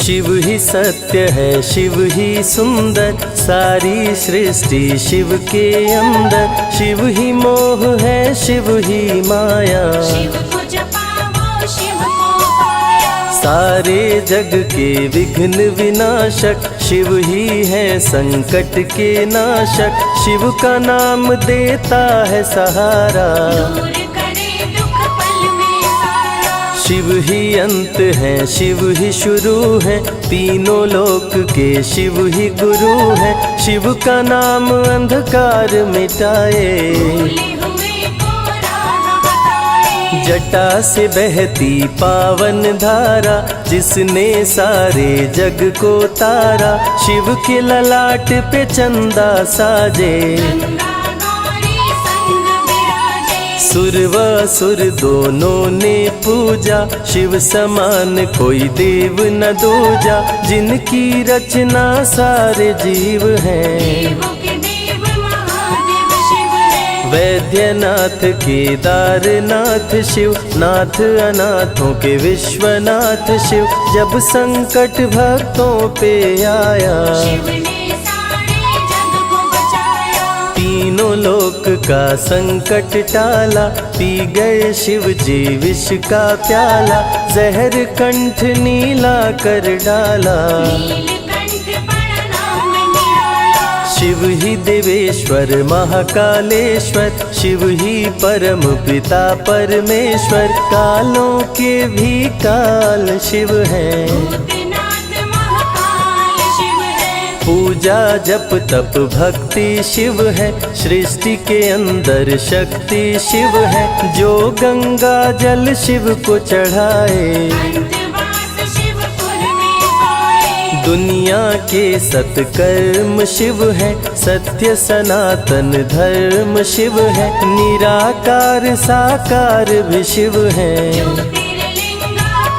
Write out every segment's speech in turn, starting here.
शिव ही सत्य है, शिव ही सुंदर, सारी सृष्टि शिव के अंदर। शिव ही मोह है, शिव ही माया, शिव को जपाओ शिव को पाया। सारे जग के विघ्न विनाशक, शिव ही है संकट के नाशक। शिव का नाम देता है सहारा, दूर करे दुख पल में सारा। शिव ही अंत है, शिव ही शुरू है, तीनों लोक के शिव ही गुरु है। शिव का नाम अंधकार मिटाए, भूले हुए को राह बताए। जटा से बहती पावन धारा, जिसने सारे जग को तारा। शिव के ललाट पे चंदा साजे, गंगा गौरी संग विराजे। सुर व असुर दोनों ने पूजा, शिव समान कोई देव न दूजा। जिनकी रचना सारे जीव हैं, देवों के देव महादेव शिव है। वैद्यनाथ केदारनाथ शिव, नाथ अनाथों के विश्वनाथ शिव। जब संकट भक्तों पे आया, शिव ने सारे जग को बचाया। तीनों लोक का संकट टाला, पी गए शिव जी विष का प्याला। जहर कंठ नीला कर डाला, नीलकंठ बड़ा नाम निराला। शिव ही देवेश्वर महाकालेश्वर, शिव ही परम पिता परमेश्वर। कालों के भी काल शिव है, भूतनाथ महाकाल शिव है। पूजा जप तप भक्ति शिव है, सृष्टि के अंदर शक्ति शिव है। जो गंगा जल शिव को चढ़ाए, अंतवास शिवपुर में पाए। दुनिया के सत्कर्म शिव है, सत्य सनातन धर्म शिव है। निराकार साकार भी शिव है, ज्योतिर्लिंगाकार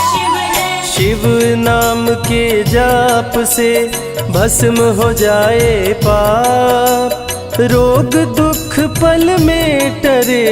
शिव है। शिव नाम के जाप से भस्म हो जाए पाप। रोग दुख पल में टरे,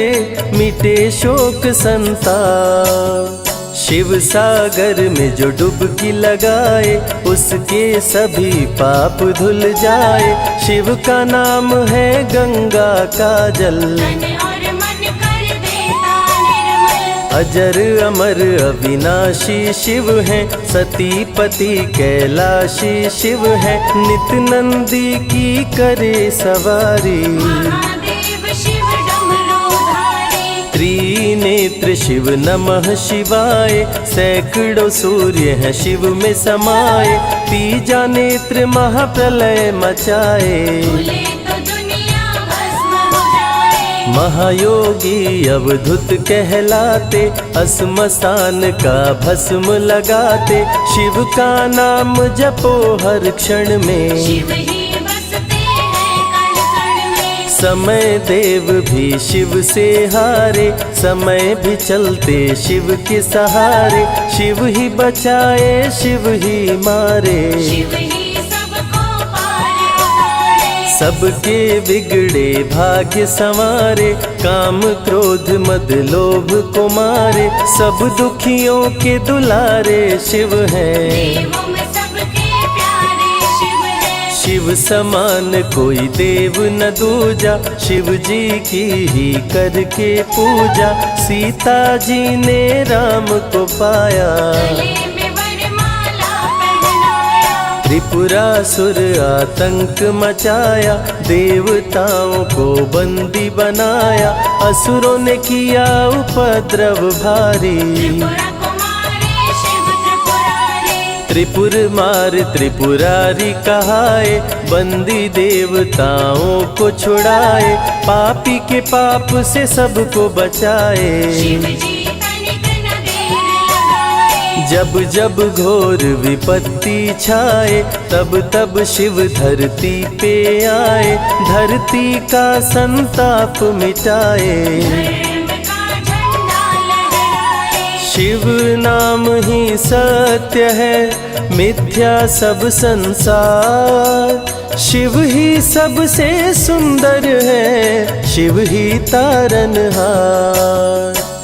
मिटे शोक संताप। शिव सागर में जो डुबकी लगाए, उसके सभी पाप धुल जाए। शिव का नाम है गंगा का जल, तन और मन कर देता निर्मल। अजर अमर अविनाशी शिव है, सती पति कैलाशी शिव है। नित नंदी की करे सवारी, महादेव शिव डमरूधारी। त्रिनेत्र शिव नमः शिवाय। सैकड़ों सूर्य हैं शिव में समाये, तीजा नेत्र महाप्रलय मचाए। भूले तो दुनिया भस्म हो जाए। महायोगी अवधूत कहलाते, अस्मशान का भस्म लगाते। शिव का नाम जपो हर क्षण में, शिव ही बसते हैं कण कण में। समय देव भी शिव से हारे, समय भी चलते शिव के सहारे। शिव ही बचाए शिव ही मारे, शिव ही सबको पार उतारे। सबके बिगड़े भाग्य संवारे। काम क्रोध मद लोभ को मारे, सब दुखियों के दुलारे शिव हैं। देवों में सबके प्यारे शिव है। शिव समान कोई देव न दूजा, शिव जी की ही करके पूजा। सीता जी ने राम को पाया, गले में वरमाला पहनाया। त्रिपुरासुर आतंक मचाया। देवताओं को बंदी बनाया, असुरों ने किया उपद्रव भारी। त्रिपुरा कुमारी शिव त्रिपुरारी। त्रिपुर मार त्रिपुरारी कहाए, बंदी देवताओं को छुड़ाए। पापी के पाप से सबको बचाए, शिव जी तनिक न देर लगाए। जब जब घोर विपत्ति छाए, तब तब शिव धरती पे आए। धरती का संताप मिटाए, धर्म का झंडा लहराए। शिव नाम ही सत्य है, मिथ्या सब संसार। शिव ही सबसे सुंदर है, शिव ही तारनहार।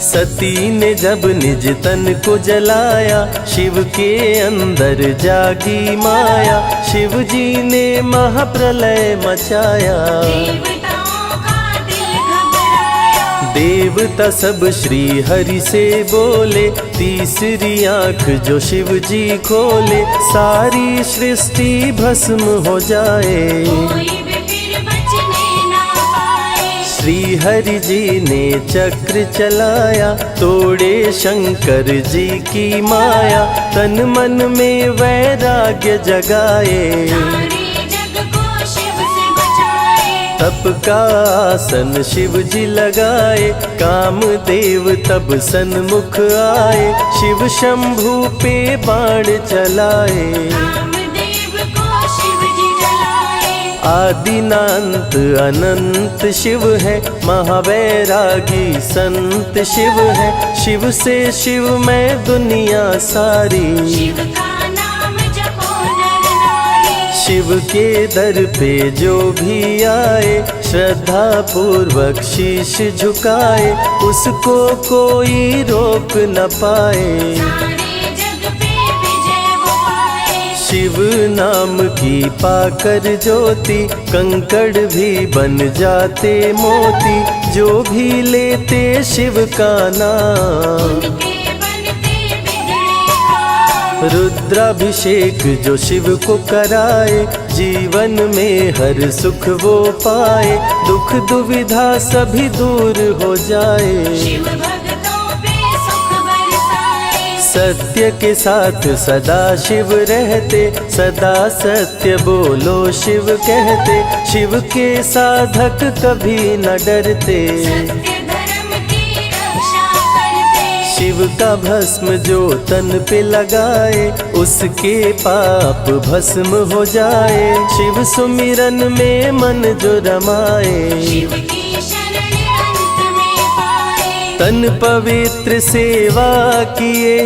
सती ने जब निज तन को जलाया, शिव के अंदर जागी माया। शिव जी ने महाप्रलय मचाया, देवताओं का दिल घबराया। देवता सब श्री हरि से बोले, तीसरी आंख जो शिव जी खोले, सारी सृष्टि भस्म हो जाए। कोई भी फिर बचने ना पाए। श्री हरि जी ने चक्र चलाया, तोड़े शंकर जी की माया। तन मन में वैराग्य जगाए, सारे जग को शिव से बचाए। तप का आसन शिव जी लगाए, कामदेव तब सन्मुख आए। शिव शंभू पे बाण चलाए, कामदेव को शिव जी जलाए। आदिनांत अनंत शिव है, महावैरागी संत शिव है। शिव से शिव में दुनिया सारी, शिव का नाम जपो नर नारी। शिव के दर पे जो भी आए, श्रद्धा पूर्वक शीश झुकाए। उसको कोई रोक न पाए, सारे जग पे विजय वो पाए। शिव नाम की पाकर ज्योति, कंकड़ भी बन जाते मोती। जो भी लेते शिव का नाम, उनके बनते बिगड़े काम। रुद्राभिषेक जो शिव को कराए, जीवन में हर सुख वो पाए। दुख दुविधा सभी दूर हो जाए, शिव भक्तों पे सुख बरसाए। सत्य के साथ सदा शिव रहते, सदा सत्य बोलो शिव कहते। शिव के साधक कभी न डरते, सत्य धर्म की रक्षा करते। शिव का भस्म जो तन पे लगाए, उसके पाप भस्म हो जाए। शिव सुमिरन में मन जो रमाए, शिव की शरण अंत में पाए। तन पवित्र सेवा किए,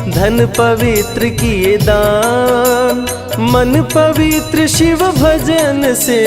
धन पवित्र किए दान। मन पवित्र शिव भजन से,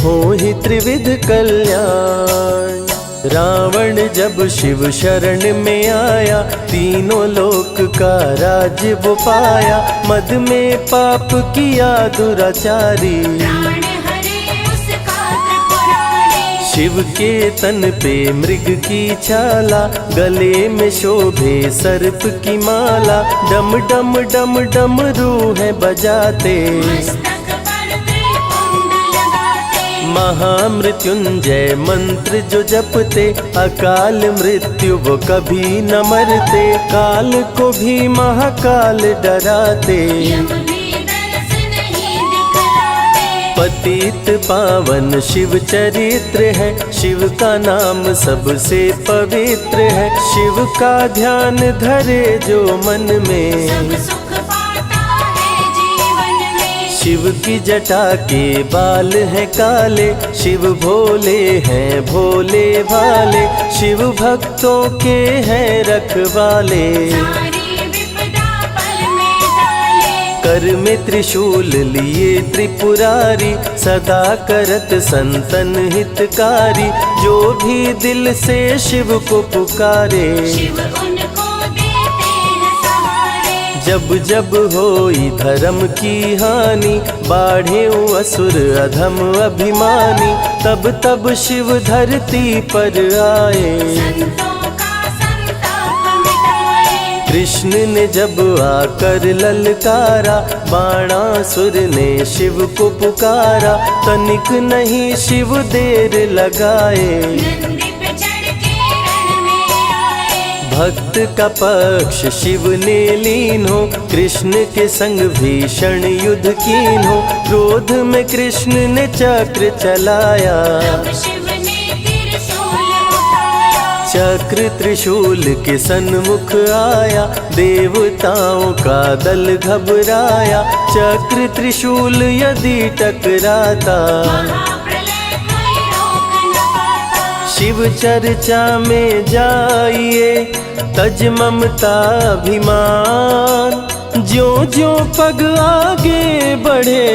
हो ही त्रिविध कल्याण। रावण जब शिव शरण में आया, तीनों लोक का राज वो पाया। मद में पाप किया दुराचारी, प्राण हरे उसका त्रिपुरारी। शिव के तन पे मृग की छाला, गले में शोभे सर्प की माला। डम डम डम डम रूह बजाते, मस्तक पर त्रिपुंड लगाते। महामृत्युंजय मंत्र जो जपते, अकाल मृत्यु वो कभी न मरते। काल को भी महाकाल डराते, यम भी दर्श नहीं दिखलाते। पतित पावन शिव चरित्र है, शिव का नाम सबसे पवित्र है। शिव का ध्यान धरे जो मन में, सब सुख पाता है जीवन में। शिव की जटा के बाल हैं काले, शिव भोले हैं भोले भाले। शिव भक्तों के हैं रखवाले, सारी विपदा पल में टाले। कर में त्रिशूल लिए त्रिपुरारी, सदा करत संतन हितकारी। जो भी दिल से शिव को पुकारे, शिव उनको देते हैं सहारे। जब जब होई धर्म की हानि, बाढ़े असुर अधम अभिमानी। तब तब शिव धरती पर आए, संतों का संताप मिटाए। कृष्ण ने जब आकर ललकारा, बाणासुर ने शिव को पुकारा। तनिक नहीं शिव देर लगाए, नंदी पे चढ़ के रण में आए। भक्त का पक्ष शिव ने लीन हो, कृष्ण के संग भीषण युद्ध कीन हो। क्रोध में कृष्ण ने चक्र चलाया, तब शिव ने त्रिशूल उठाया। चक्र त्रिशूल के सन्मुख आया, देवताओं का दल घबराया। चक्र त्रिशूल यदि टकराता, महाप्रलय कोई रोक न पाता। शिव चर्चा में जाइए, तज ममता अभिमान। ज्यों ज्यों पग आगे बढ़े,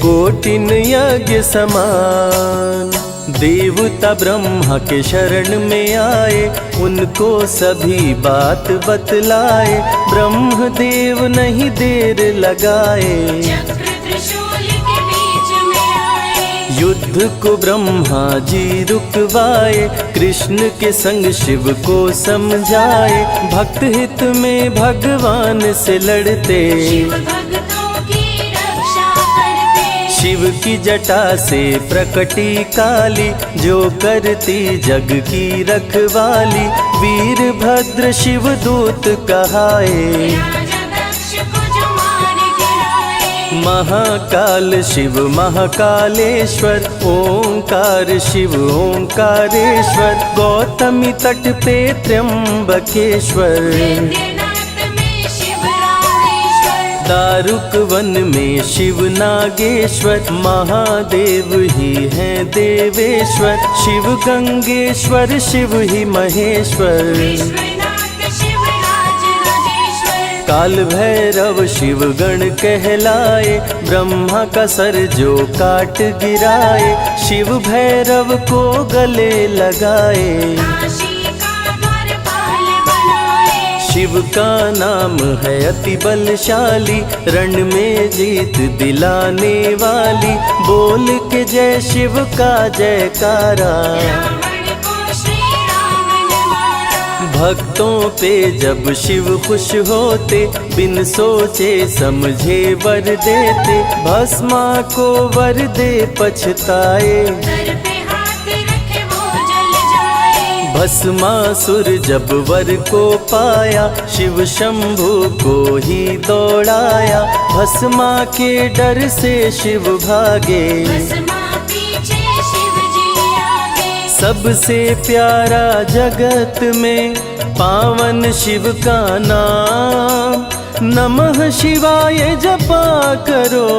कोटिन यज्ञ समान। देवता ब्रह्मा के शरण में आए, उनको सभी बात बतलाए। ब्रह्मदेव नहीं देर लगाए, चक्र त्रिशूल के बीच में आए। युद्ध को ब्रह्मा जी रुकवाए। कृष्ण के संग शिव को समझाए, भक्त हित में भगवान से लड़ते। शिव भक्तों की रक्षा करते। शिव की जटा से प्रकटी काली, जो करती जग की रखवाली। वीरभद्र शिव दूत कहाए, राजा दक्ष को जो मार गिराए। महाकाल शिव महाकालेश्वर। ओंकार शिव ओंकारेश्वर। गौतमी तट पे त्र्यंबकेश्वर। वैद्यनाथ में शिव रामेश्वर। दारुक वन में शिव नागेश्वर। महादेव ही हैं देवेश्वर। शिव गंगेश्वर शिव ही महेश्वर। विश्वनाथ शिव राजराजेश्वर। काल भैरव शिव गण कहलाए, ब्रह्मा का सर जो काट गिराए। शिव भैरव को गले लगाए, काशी का द्वारपाल बनाए। शिव का नाम है अति बलशाली। रण में जीत दिलाने वाली। बोल के जय शिव का जयकारा। रावण को श्री राम ने मारा। भक्तों पे जब शिव खुश होते, बिन सोचे समझे वर देते। भस्मा को वर दे पछताए, सर पे हाथ रखे वो जल जाए। भस्मासुर जब वर को पाया, शिव शंभु को ही दौड़ाया। भस्मा के डर से शिव भागे, भस्मा पीछे शिव जी आगे। सबसे प्यारा जगत में पावन शिव का नाम। नमः शिवाय जपा करो,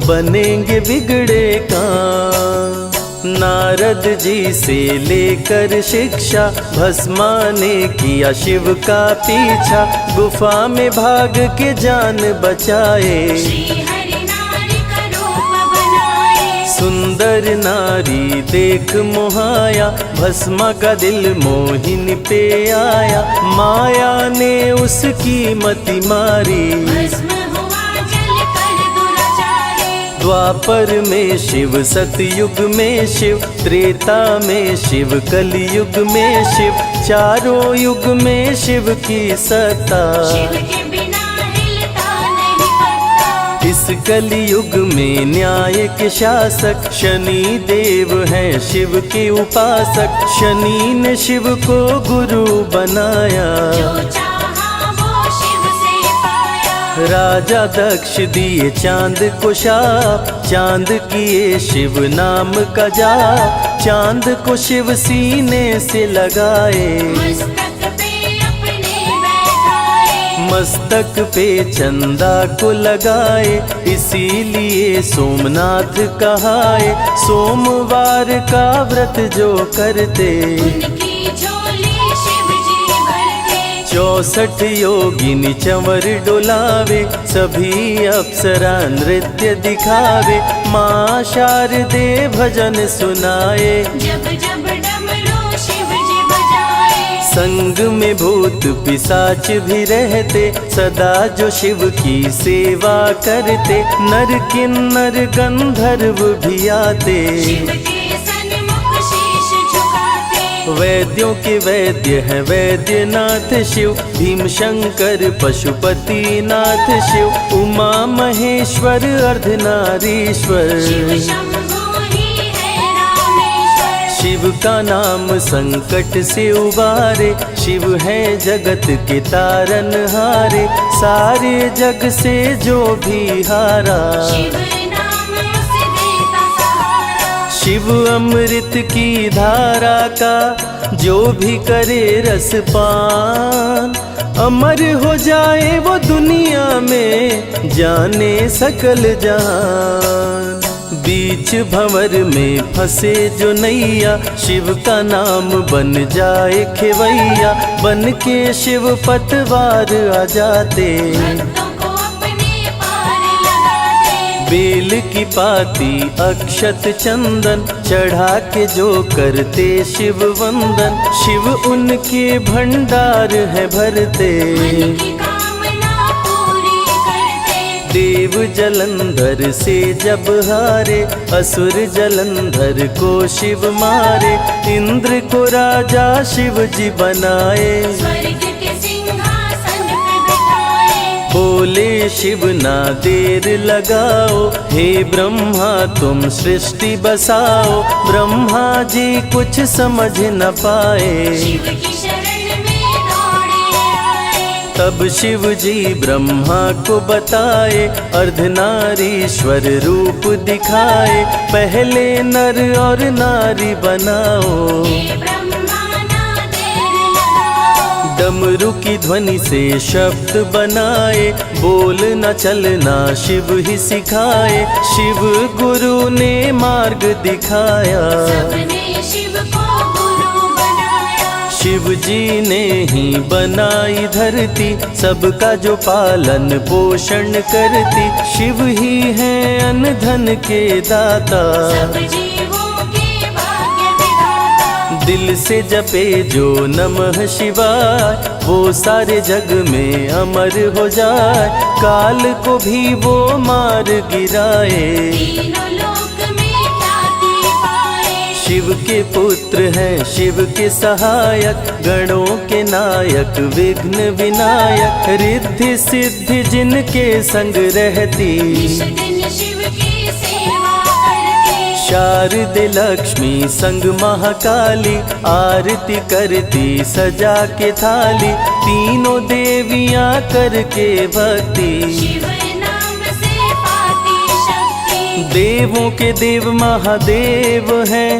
बनेंगे बिगड़े काम। नारद जी से लेकर शिक्षा, भस्मा ने किया शिव का पीछा। गुफा में भाग के जान बचाए, श्री हरि नारी का रूप बनाए। सुंदर नारी देख मोहाया। भस्मा का दिल मोहिनी पे आया, माया ने उसकी मति मारी। भस्म हुआ जल कर दुराचारी। द्वापर में शिव, सतयुग में शिव, त्रेता में शिव, कलयुग में शिव। चारों युग में शिव की सत्ता, शिव के बिना हिलता नहीं पत्ता। इस कलयुग में न्याय के शासक शनि देव हैं शिव के उपासक। शनि ने शिव को गुरु बनाया, जो चाहा वो शिव से पाया। राजा दक्ष दिए चांद को शाप। चांद किए शिव नाम का जाप। चांद को शिव सीने से लगाए, मस्तक पे अपने बैठाए। मस्तक पे चंदा को लगाए। इसीलिए सोमनाथ कहाए, सोमवार का व्रत जो करते। उनकी झोली शिव जी भरते। 64 योगिनी चंवर डोलावे, सभी अप्सरा नृत्य दिखावे। माँ शारदे भजन सुनाए, जब जब डमरू शिव जी बजाए। संग में भूत पिशाच भी रहते, सदा जो शिव की सेवा करते। नर किन्नर गंधर्व भी आते, शिव के सन्मुख शीश झुकाते। वैद्यों के वैद्य है वैद्यनाथ शिव। भीम शंकर पशुपति नाथ शिव। उमा महेश्वर अर्धनारीश्वर। शिव शंभु ही है रामेश्वर। शिव का नाम संकट से उबारे। शिव है जगत के तारनहारे, सारे जग से जो भी हारा। शिव नाम उसे देता सहारा। शिव अमृत की धारा का जो भी करे रसपान, अमर हो जाए वो दुनिया में, जाने सकल जहान। बीच भंवर में फंसे जो नैया, शिव का नाम बन जाए खेवैया। बन के शिव पतवार आ जाते, भक्तों को अपने पार लगाते। बेल की पाती अक्षत चंदन चढ़ा के जो करते शिव वंदन, शिव उनके भंडार है भरते। मन की कामना पूरी करते। देव जलंधर से जब हारे, असुर जलंधर को शिव मारे। इंद्र को राजा शिव जी बनाए, स्वर्ग के सिंहासन पे बिठाए। बोले शिव ना देर लगाओ, हे ब्रह्मा तुम सृष्टि बसाओ। ब्रह्मा जी कुछ समझ न पाए, शिव की शरण में दौड़े आए। तब शिव जी ब्रह्मा को बताए, अर्धनारीश्वर रूप दिखाए। पहले नर और नारी बनाओ, हे ब्रह्मा ना देर लगाओ। डमरू की ध्वनि से शब्द बनाए, बोलना चलना शिव ही सिखाए। शिव गुरु ने मार्ग दिखाया, सबने शिव को गुरु बनाया। शिव जी ने ही बनाई धरती, सबका जो पालन पोषण करती। शिव ही है अन्न धन के दाता, सब जीवों के भाग्य विधाता। दिल से जपे जो नमः शिवाय, वो सारे जग में अमर हो जाए। काल को भी वो मार गिराए, तीनों लोक में ख्याति पाए। शिव के पुत्र हैं शिव के सहायक, गणों के नायक विघ्न विनायक। रिद्धि सिद्धि जिनके संग रहती, निश दिन शिव की सेवा करते। शारदे लक्ष्मी संग महाकाली, आरती करती सजा के थाली। तीनों देवियां करके भक्ति, शिव नाम से पाती शक्ति। देवों के देव महादेव हैं,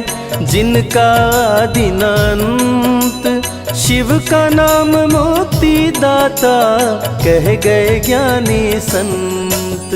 जिनका आदिनांत। शिव का नाम मुक्ति दाता, कह गए ज्ञानी संत।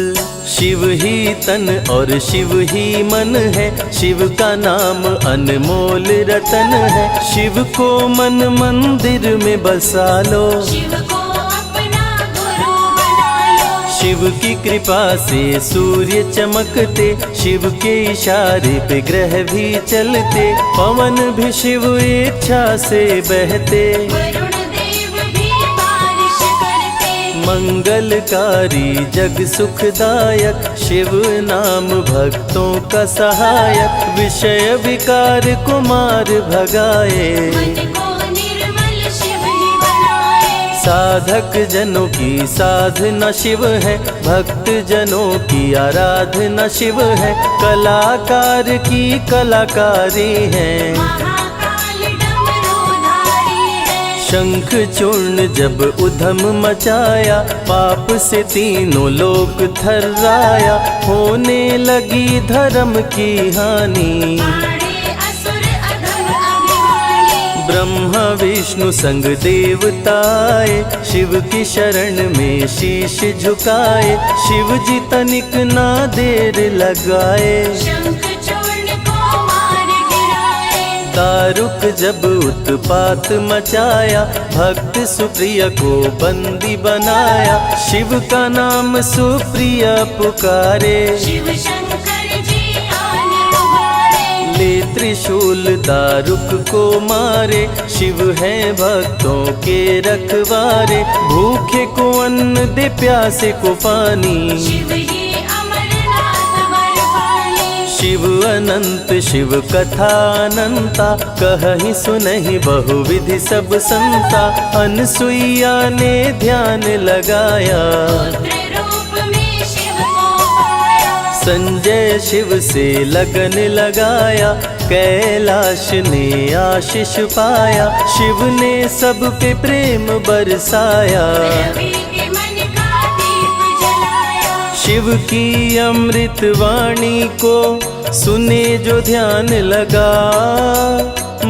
शिव ही तन और शिव ही मन है, शिव का नाम अनमोल रतन है। शिव को मन मंदिर में बसा लो, शिव को अपना गुरु बना लो। शिव की कृपा से सूर्य चमकते, शिव के इशारे पे ग्रह भी चलते। पवन भी शिव इच्छा से बहते, वरुण देव भी बारिश करते। मंगलकारी जग सुखदायक, शिव नाम भक्तों का सहायक। विषय विकार को मार भगाए, मन को निर्मल शिव ही बनाए। साधक जनों की साधना शिव है, भक्त जनों की आराधना शिव है। कलाकार की कलाकारी है, महाकाल डमरूधारी है। शंख चूर्ण जब उधम मचाया, पाप से तीनों लोक थर्राया। होने लगी धर्म की हानि, पाड़े असुर अधम अभिमानी। ब्रह्मा विष्णु संग देवताए, शिव की शरण में शीश झुकाए। शिव जी तनिक ना देर लगाए, शंख चूर्ण को मार गिराए। दारुक जब उत्पात मचाया, भक्त सुप्रिया को बंदी बनाया। शिव का नाम सुप्रिया पुकारे, शिव शंकर जी आन उबारे। ले त्रिशूल दारुक को मारे। शिव है भक्तों के रखवारे, भूखे को अन्न दे प्यासे को पानी। शिव ही अमरनाथ वरपाली। शिव अनंत शिव कथा अनंता, कहहि सुनहि बहुविधि सब संता। अनसुईया ने ध्यान लगाया, पुत्र रूप में शिव को पाया। संजय शिव से लगन लगाया, कैलाश ने आशीष पाया। शिव ने सब पे प्रेम बरसाया, रवि के मन का दीप जलाया। शिव की अमृत वाणी को सुने जो ध्यान लगा।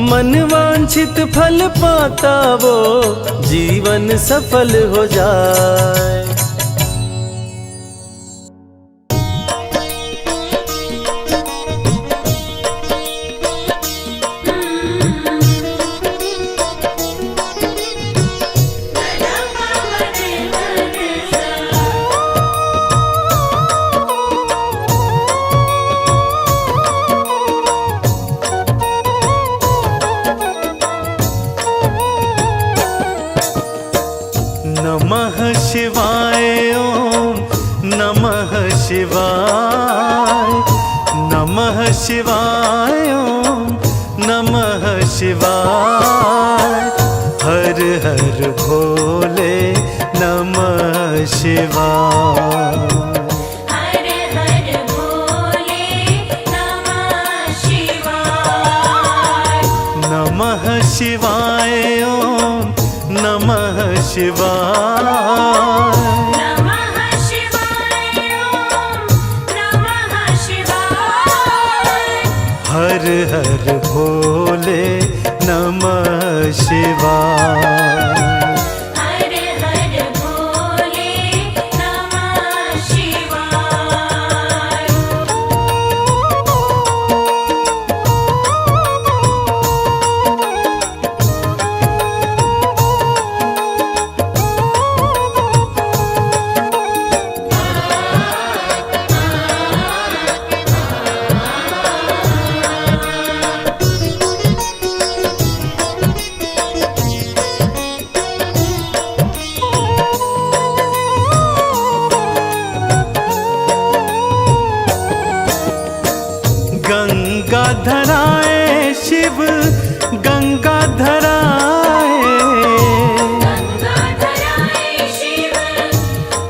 मन वांछित फल पाता वो, जीवन सफल हो जाए। नमः शिवाय ओम नमः शिवाय, नमः शिवाय ओम नमः शिवाय, हर हर भोले नमः शिवाय। हर हर भोले नमः शिवाय। नमः शिवाय ओम नमः शिवाय, नमः शिवाय ओम नमः शिवाय। हर हर भोले नमः शिवाय। हर हर भोले नमः शिवाय। गंगाधराए शिव गंगाधराए, गंगाधराए शिव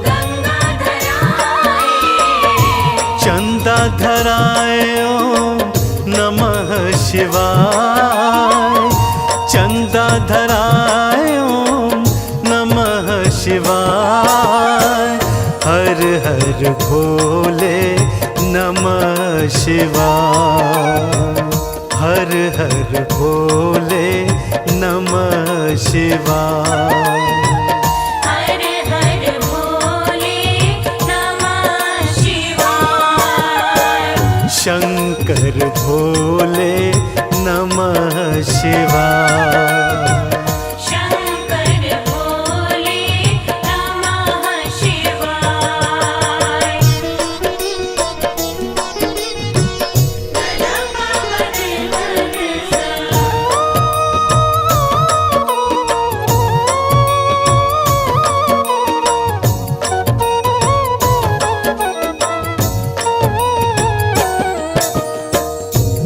गंगाधराए। चंदाधराए ओम नमः शिवाय, चंदाधराए ओम नमः शिवाय, हर हर भोले नमः शिवाय, हर हर भोले नमः शिवाय। हर हर भोले नमः शिवाय। शंकर भोले नमः शिवाय, शंकर भोले नमः शिवाय।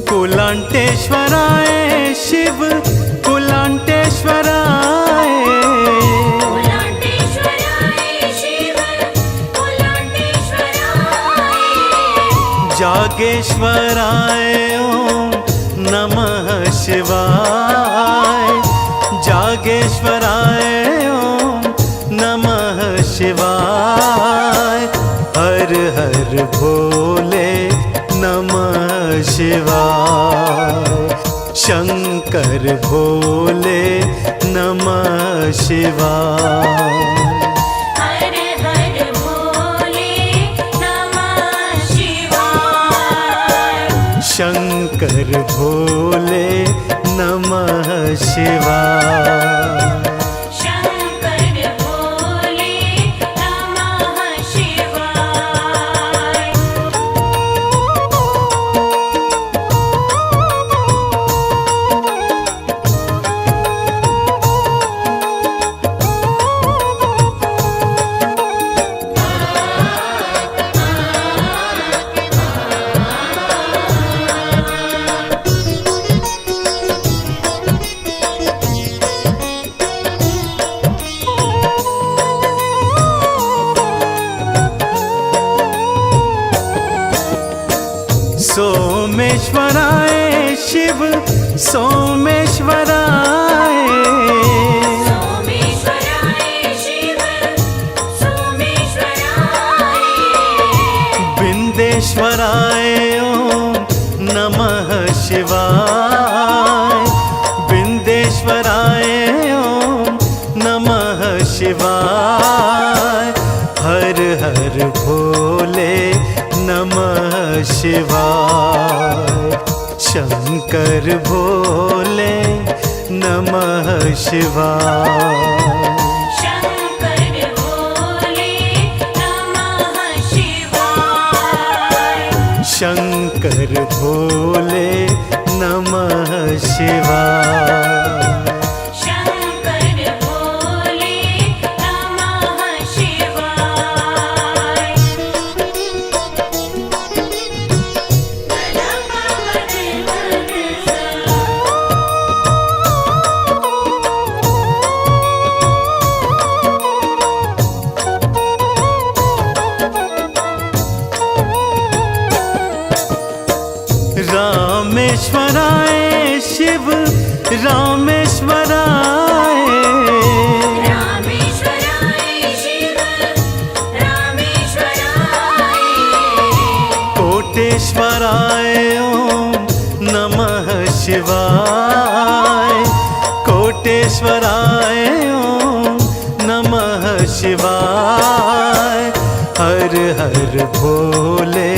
कुलांटेश्वराय शिव कुलांटेश्वराय, कुलांटेश्वराय शिव कुलांटेश्वराय। जागेश्वराय ओम नमः शिवाय, जागेश्वराय ओम नमः शिवाय, हर हर भोले नमः शिवाय, शंकर भोले नमः शिवाय। हर हर भोले नमः शिवाय। शंकर भोले नमः शिवाय, शंकर भोले नमः शिवाय। सोमेश्वराय शिव सोमेश्वराय, सोमेश्वराय शिव सोमेश्वराय। बिंदेश्वराय ओम नमः शिवाय, बिंदेश्वराय ओम नमः शिवाय, हर हर भोले नमः शिवाय, शंकर भोले नमः शिवाय, शंकर भोले नमः शिवाय। शंकर भोले नमः शिवाय, शंकर भोले नमः सर्वेश्वराय ओम नमः शिवाय। हर हर भोले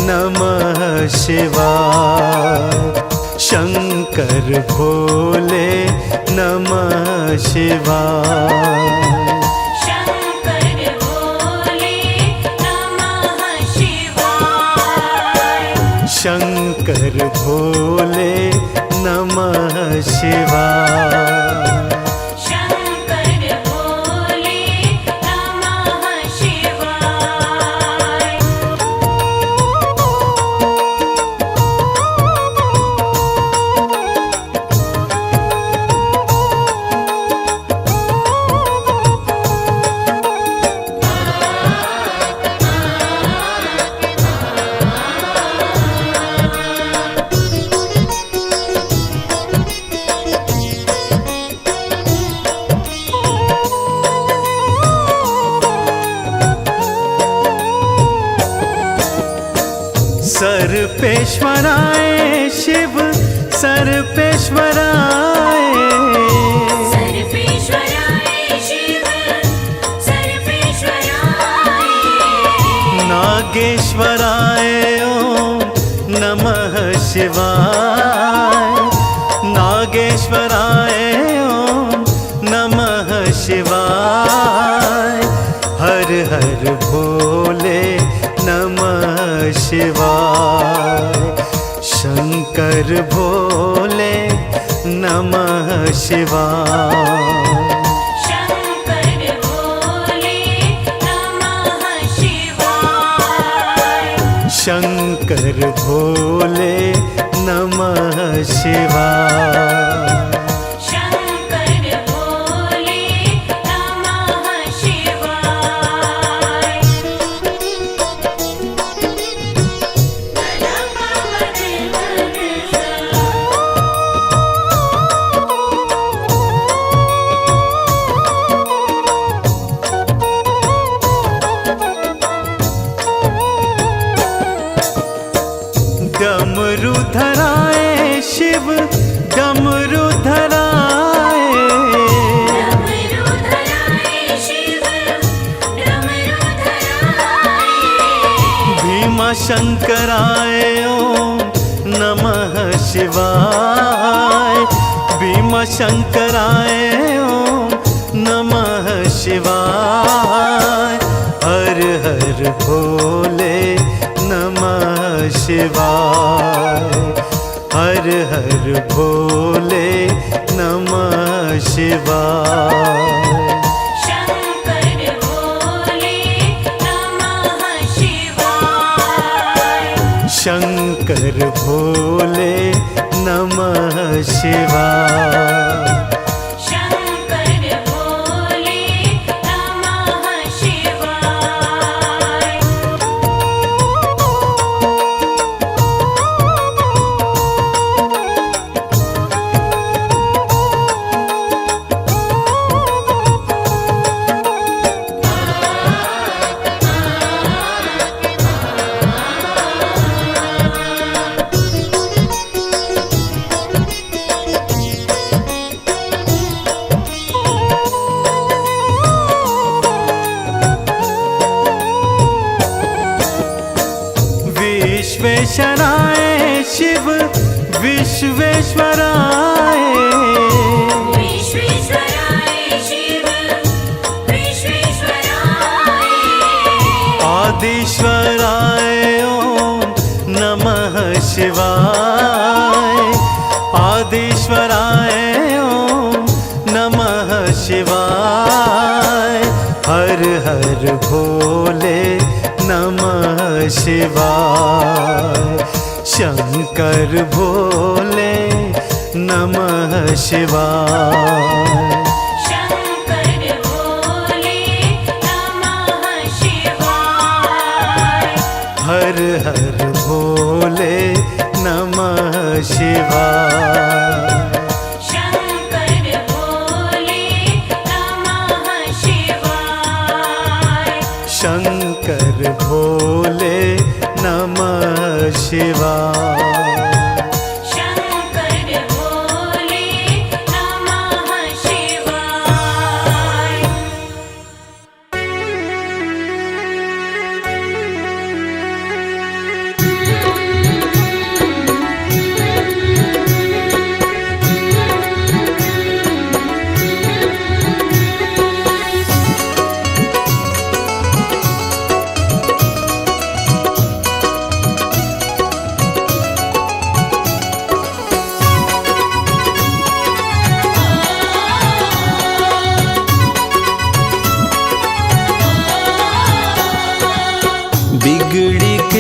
नमः शिवाय। शंकर भोले नमः शिवाय। शंकर भोले नमः शिवाय। शंकर भोले नमः शिवाय। शंकर भोले नमः शिवाय। सर्वेश्वराय शिव सर्वेश्वराय। सर्वेश्वराय शिव सर्वेश्वराय। नागेश्वराय ओम नमः शिवाय। नागेश्वराय ओम नमः शिवाय। हर हर भोले नमः शिवाय। शंकर भोले नमः शिवाय। शंकर भोले नमः शिवाय। शंकर भोले नमः शिवाय। शंकर भोले नमः शिवाय। डमरूधराय शिव डमरूधराय। डमरूधराय शिव डमरूधराय। भीमाशंकराय ओम नमः शिवाय। भीमाशंकराय ओम नमः शिवाय। हर हर भोले नमः शिवाय। हर हर भोले नमः शिवाय। शंकर भोले नमः शिवाय। शंकर भोले नमः शिवाय। शंकर भोले नमः शिवाय। विश्वेश्वराय शिव विश्वेश्वराय। विश्वेश्वराय शिव विश्वेश्वराय। आदिश्वराय ओम नमः शिवाय। आदिश्वराय ओम नमः शिवाय। हर हर भोले नमः शिवाय। शंकर भोले नमः शिवाय। शंकर भोले नमः शिवाय। हर हर भोले नमः शिवाय। शंकर भोले नमः शिवाय। शंकर भोले नमः शिवाय। शंकर भोले नमः शिवाय।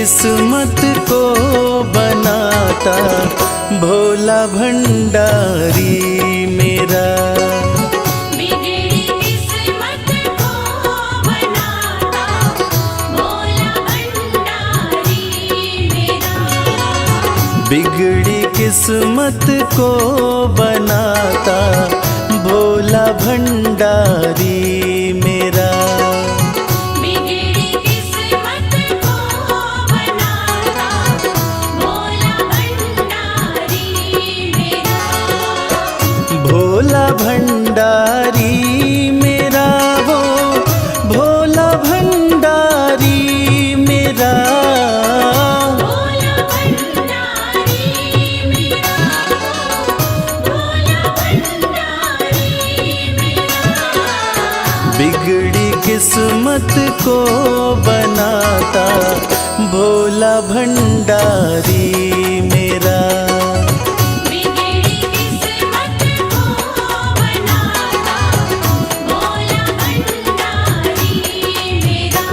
किस्मत को बनाता भोला भंडारी मेरा। बिगड़ी किस्मत को बनाता भोला भंडारी मेरा। बिगड़ी किस्मत को बनाता भोला भंडारी मेरा। बिगड़ी किस्मत को बनाता भोला भंडारी मेरा। भोला भंडारी मेरा वो भोला भंडारी मेरा। भोला भंडारी मेरा। भोला भंडारी मेरा। बिगड़ी किस्मत को बनाता भोला भंडारी मेरा। बिगड़ी किस्मत को बनाता भोला भंडारी मेरा।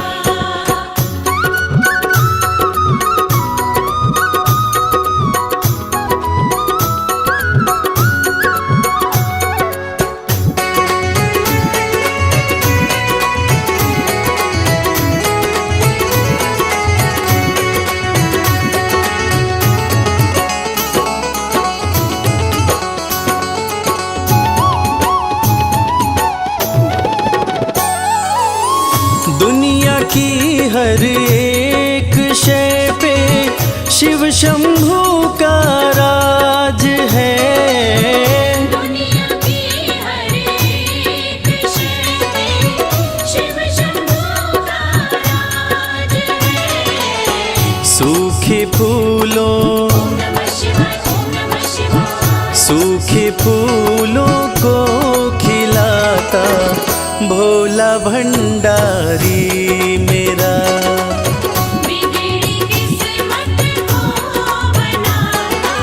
दुनिया की हर एक शय पे शिव शंभू का राज है। दुनिया की हर एक शय पे शिव शंभू का राज है। सूखे फूलों ओम नमः शिवाय। ओम नमः शिवाय। सूखे फूलों को खिलाता भोला भंडारी मेरा। बिगड़ी किस्मत को बनाता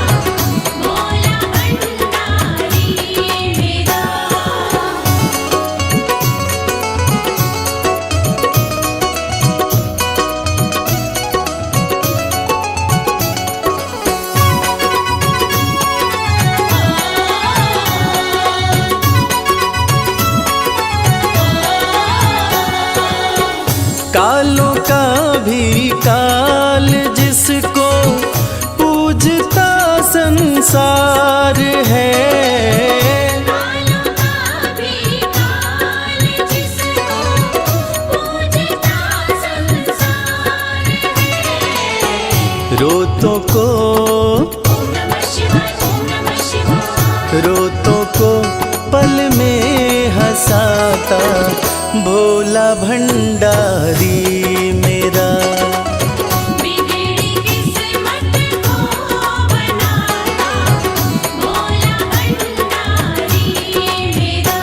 भोला भंडारी मेरा। कालों का भी काल जिसको पूजता संसार है। कालों का भी काल जिसको पूजता संसार है। रोतों को ओम नमः शिवाय। ओम नमः शिवाय। रोतों को पल में हंसाता भोला भंडारी मेरा। बिगड़ी किस्मत को बनाता भोला भंडारी मेरा।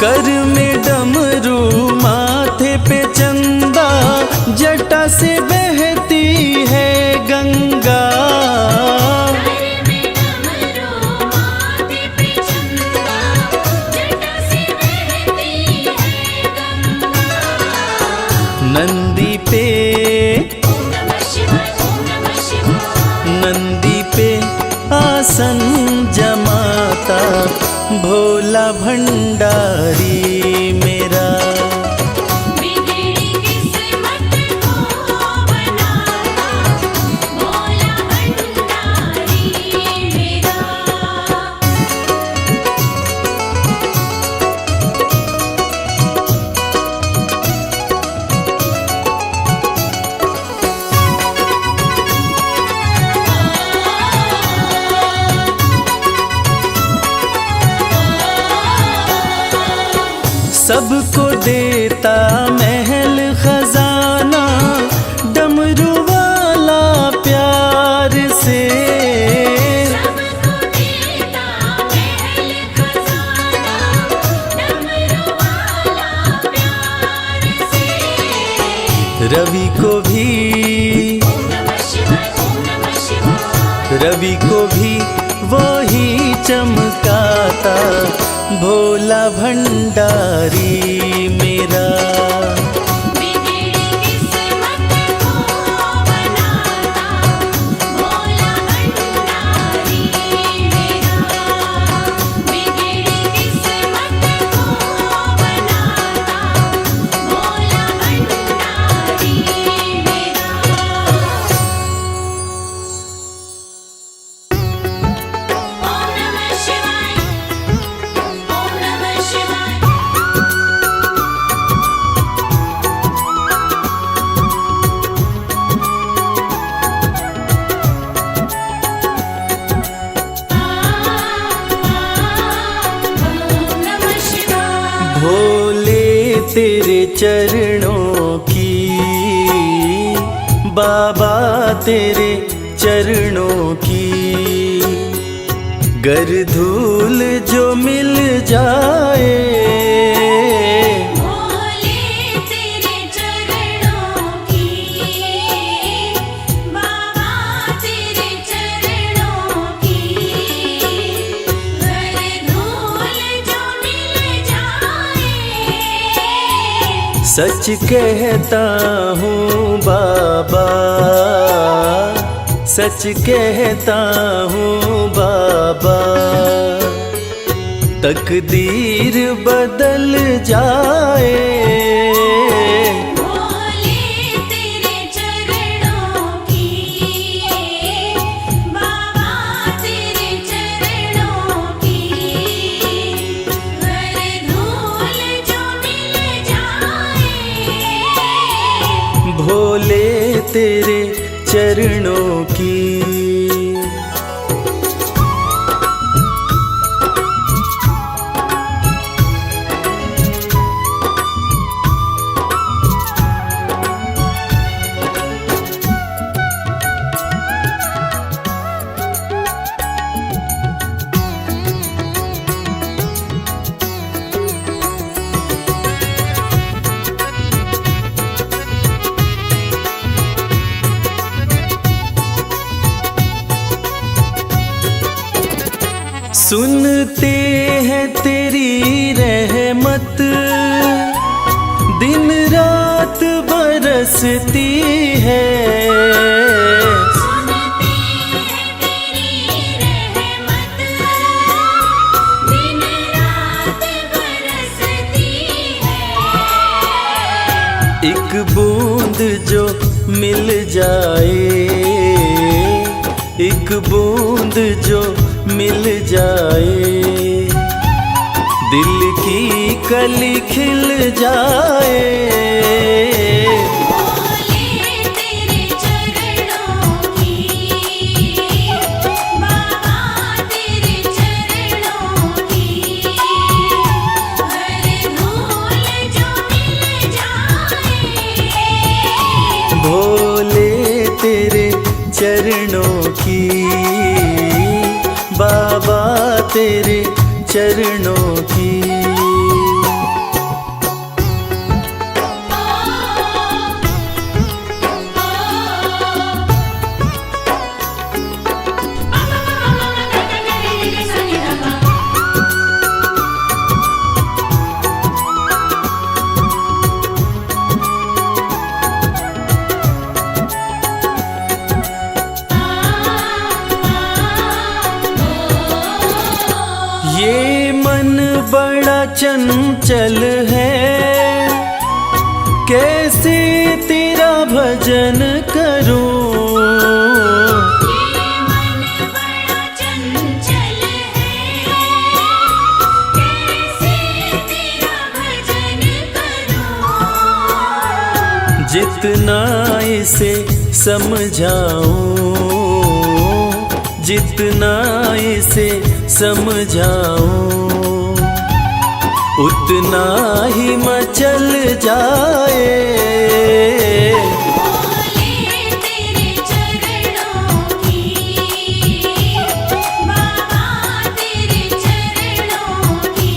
कर में डमरू माथे पे चंदा जटा से बहती है गंगा। घर में डमरू माथे पे चंदा जटा से बहती है गंगा। नंदी पे ओम नमः शिवाय। ओम नमः शिवाय। नंदी पे आसन जमाता भोला भंडारी मेरा। बिगड़ी किस्मत को बनाता भोला भंडारी मेरा। सबको देता महल खजाना डमरू वाला प्यार रवि को भी ओम नमः शिवाय, ओम नमः शिवाय। रवि को भी वो ही चमकाता भोला भंडारी मेरा। बिगड़ी किस्मत को बनाता भोला भंडारी मेरा। बिगड़ी किस्मत को बनाता भोला भंडारी मेरा। ओम नमः शिवाय, ओम नमः शिवाय। ओम नमः शिवाय। भोले तेरे चरणों की, बाबा तेरे चरणों की, गर धूल जो मिल जाए, भोले तेरे चरणों की, बाबा तेरे चरणों की, गर धूल जो मिल जाए। सच कहता हूँ बाबा, सच कहता हूँ बाबा, तकदीर बदल जाए। भोले तेरे चरणों की, बाबा तेरे चरणों की, गर धूल जो मिल जाए। भोले तेरे चरणों की। सुनते हैं तेरी रहमत, दिन रात बरसती है। सुनते हैं तेरी रहमत, दिन रात बरसती है। एक बूंद जो मिल जाए, एक बूंद जो मिल जाए, दिल की कली खिल जाए। भोले तेरे चरणों की, बाबा तेरे चरणों की, गर धूल जो मिल जाए। भोले तेरे चरणों की, बाबा तेरे चरणों की। ये मन बड़ा चंचल है, कैसे तेरा भजन करूं। ये मन बड़ा चंचल है, कैसे तेरा भजन करूं। जितना इसे समझाऊं, जितना इसे समझाऊं, उतना ही मचल जाए। भोले तेरे चरणों की, बाबा तेरे चरणों की,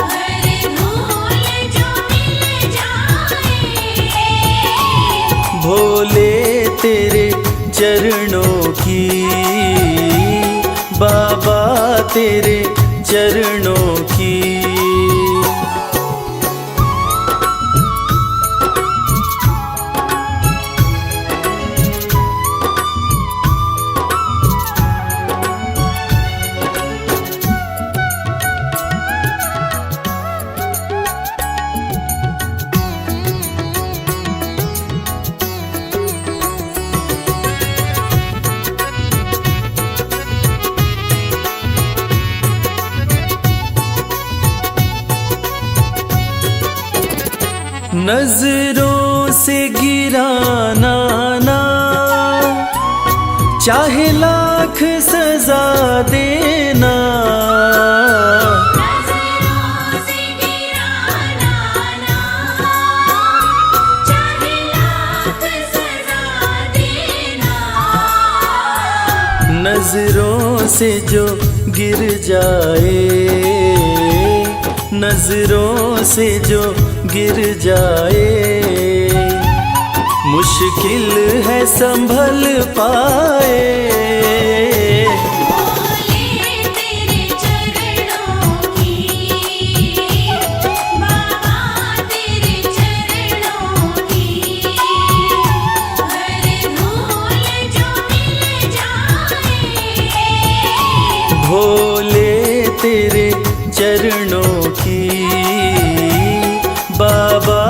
गर धूल जो मिल जाए। तेरे चरणों की, बाबा तेरे चरणों की। नजरों से गिराना ना, चाहे लाख सजा देना। नजरों से गिराना ना, चाहे लाख सजा देना। नजरों से जो गिर जाए, नजरों से जो गिर जाए, मुश्किल है संभल पाए। भोले तेरे चरणों की, बाबा तेरे चरणों की, हर धूल जो मिल जाए। भोले तेरे चरणों की, बाबा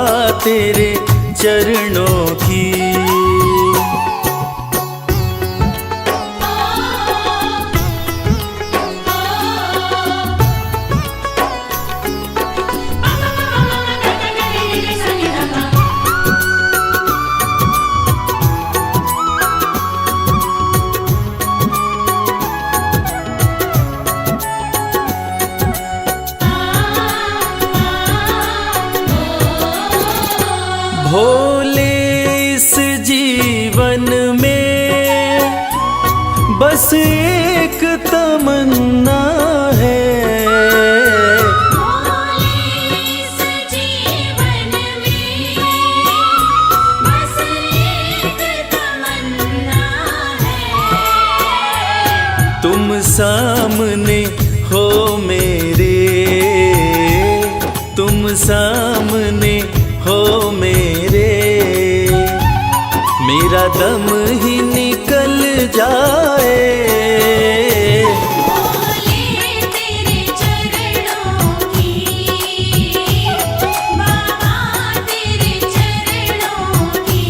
तेरे चरणों की। भोले इस जीवन में बस एक तमन्ना है, भोले इस जीवन में बस एक तमन्ना है। तुम सामने हो मेरे, तुम सामने हो मेरे, मेरा दम ही निकल जाए। भोले तेरे चरणों की, बाबा तेरे चरणों की,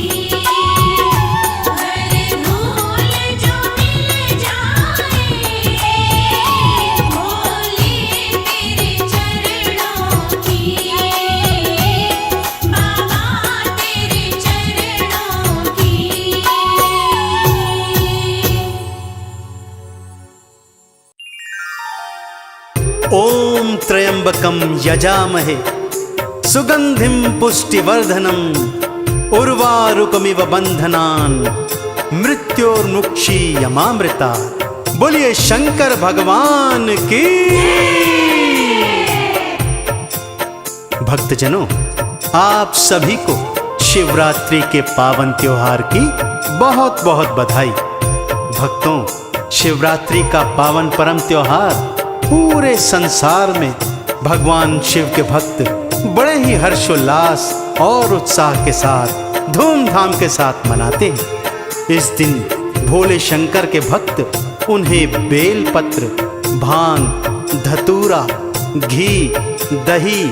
हर धूल जो मिल जाए। भोले तेरे चरणों की, बाबा तेरे चरणों की। ओम त्र्यंबकम यजामहे सुगंधिम पुष्टिवर्धनम उर्वारुकमिव बंधनान मृत्योर्मुक्षीयमामृता। बोलिए शंकर भगवान की। भक्तजनों, आप सभी को शिवरात्रि के पावन त्योहार की बहुत बहुत बधाई। भक्तों, शिवरात्रि का पावन परम त्योहार पूरे संसार में भगवान शिव के भक्त बड़े ही हर्षोल्लास और उत्साह के साथ धूमधाम के साथ मनाते हैं। इस दिन भोले शंकर के भक्त उन्हें बेलपत्र, भांग, धतूरा, घी, दही,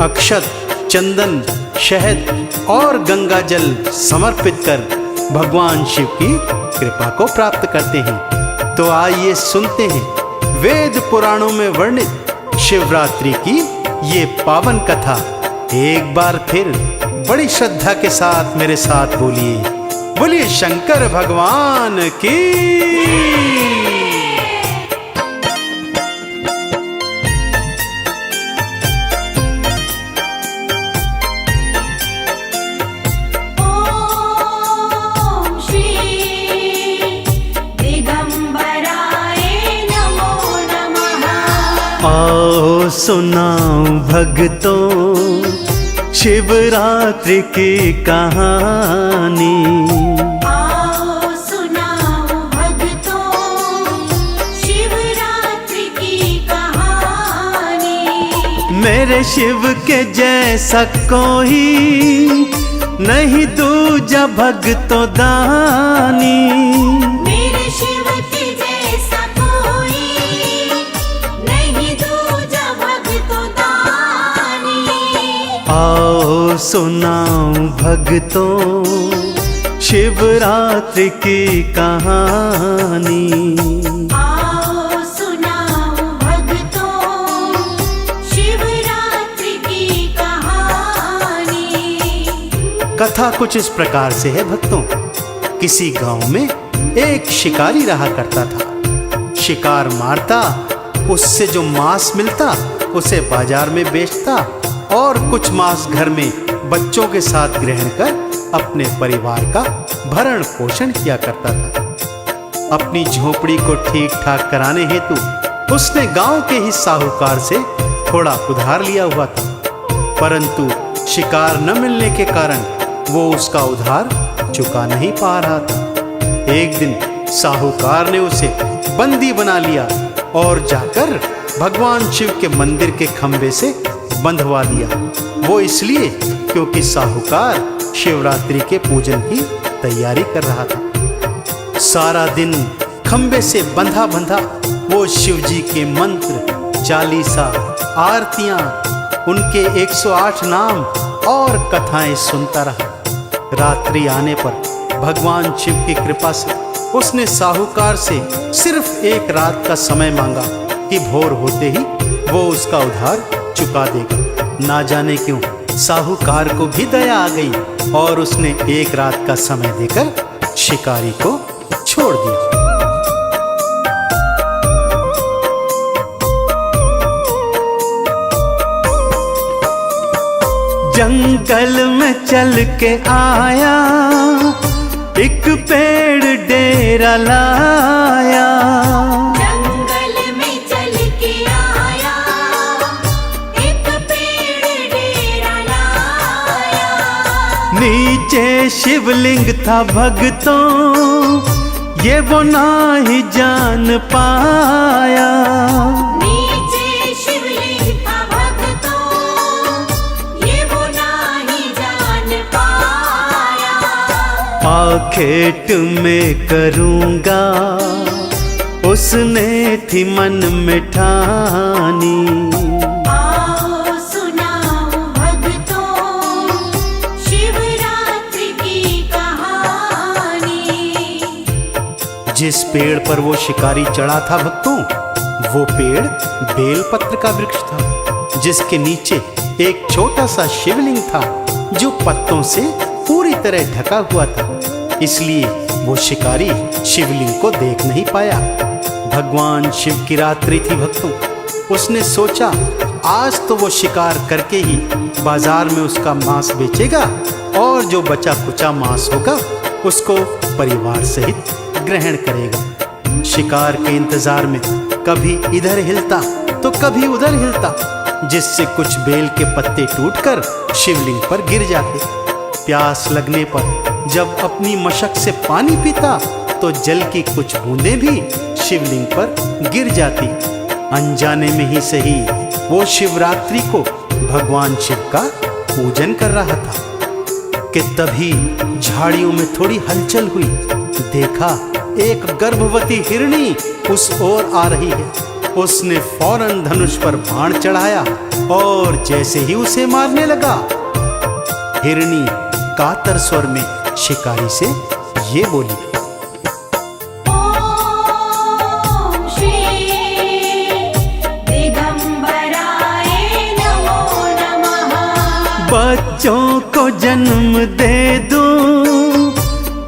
अक्षत, चंदन, शहद और गंगा जल समर्पित कर भगवान शिव की कृपा को प्राप्त करते हैं। तो आइए सुनते हैं वेद पुराणों में वर्णित शिवरात्रि की ये पावन कथा। एक बार फिर बड़ी श्रद्धा के साथ मेरे साथ बोलिए, बोलिए शंकर भगवान की। ओम श्री दिगंबराय नमो नमः। आओ सुनाओ भक्तों शिवरात्रि की कहानी। मेरे शिव के जैसा कोई नहीं दूजा भगतो दानी। मेरे शिव के जैसा कोई नहीं दूजा भगतो दानी। आओ सुनाऊं भगतों शिवरात्रि की कहानी। आओ सुनाओ भगतों शिवरात्रि की कहानी। कथा कुछ इस प्रकार से है भक्तों। किसी गांव में एक शिकारी रहा करता था। शिकार मारता, उससे जो मांस मिलता उसे बाजार में बेचता और कुछ मांस घर में बच्चों के साथ ग्रहण कर अपने परिवार का भरण पोषण किया करता था। अपनी झोपड़ी को ठीक ठाक कराने हेतु उसने गांव के ही साहूकार से थोड़ा उधार लिया हुआ था, परंतु शिकार न मिलने के कारण वो उसका उधार चुका नहीं पा रहा था। एक दिन साहूकार ने उसे बंदी बना लिया और जाकर भगवान शिव के मंदिर के खंभे से बंधवा दिया। वो इसलिए क्योंकि साहूकार शिवरात्रि के पूजन की तैयारी कर रहा था। सारा दिन खंबे से बंधा बंधा वो शिव जी के मंत्र, चालीसा, आरतियां, उनके 108 नाम और कथाएं सुनता रहा। रात्रि आने पर भगवान शिव की कृपा से उसने साहूकार से सिर्फ एक रात का समय मांगा कि भोर होते ही वो उसका उधार चुका देगा। ना जाने क्यों साहूकार को भी दया आ गई और उसने एक रात का समय देकर शिकारी को छोड़ दिया। जंगल में चल के आया, एक पेड़ डेरा लाया। जंगल में चल के आया, एक पेड़ डेरा लाया। नीचे शिवलिंग था भगतों, ये वो ना ही जान पाया। नीचे शिवलिंग था भगतों, ये वो नहीं जान पाया। आखेट में करूँगा उसने थी मन में ठानी। आओ सुनाओ भगतों शिवरात्रि की कहानी। जिस पेड़ पर वो शिकारी चढ़ा था भक्तों, वो पेड़ बेलपत्र का वृक्ष था, जिसके नीचे एक छोटा सा शिवलिंग था जो पत्तों से पूरी तरह ढका हुआ था। इसलिए वो शिकारी शिवलिंग को देख नहीं पाया। भगवान शिव की रात्रि थी भक्तों। उसने सोचा आज तो वो शिकार करके ही बाजार में उसका मांस बेचेगा और जो बचा कुचा मांस होगा उसको परिवार सहित ग्रहण करेगा। शिकार के इंतजार में कभी इधर हिलता तो कभी उधर हिलता, जिससे कुछ बेल के पत्ते टूटकर शिवलिंग पर गिर जाते। प्यास लगने पर जब अपनी मशक से पानी पीता तो जल की कुछ बूंदें भी शिवलिंग पर गिर जाती। अनजाने में ही सही वो शिवरात्रि को भगवान शिव का पूजन कर रहा था कि तभी झाड़ियों में थोड़ी हलचल हुई। देखा एक गर्भवती हिरनी उस ओर आ रही है। उसने फौरन धनुष पर बाण चढ़ाया और जैसे ही उसे मारने लगा, हिरनी कातर स्वर में शिकारी से ये बोली, ओम श्री दिगंबराय नमो नमः। बच्चों को जन्म दे दूं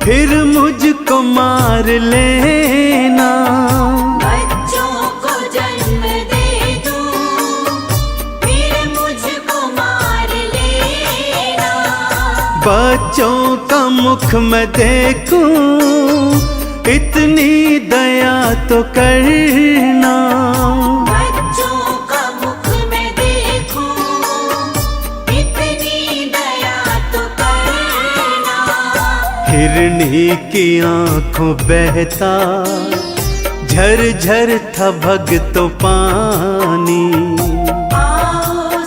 फिर मुझको मार लेना। बच्चों को जन्म दे दूं फिर मुझको मार लेना। बच्चों का मुख मैं देखूं इतनी दया तो करना। बच्चों का मुख मैं देखूं इतनी दया तो करना। हिरनी की आंखों बहता झर झर था भगतो पानी। आओ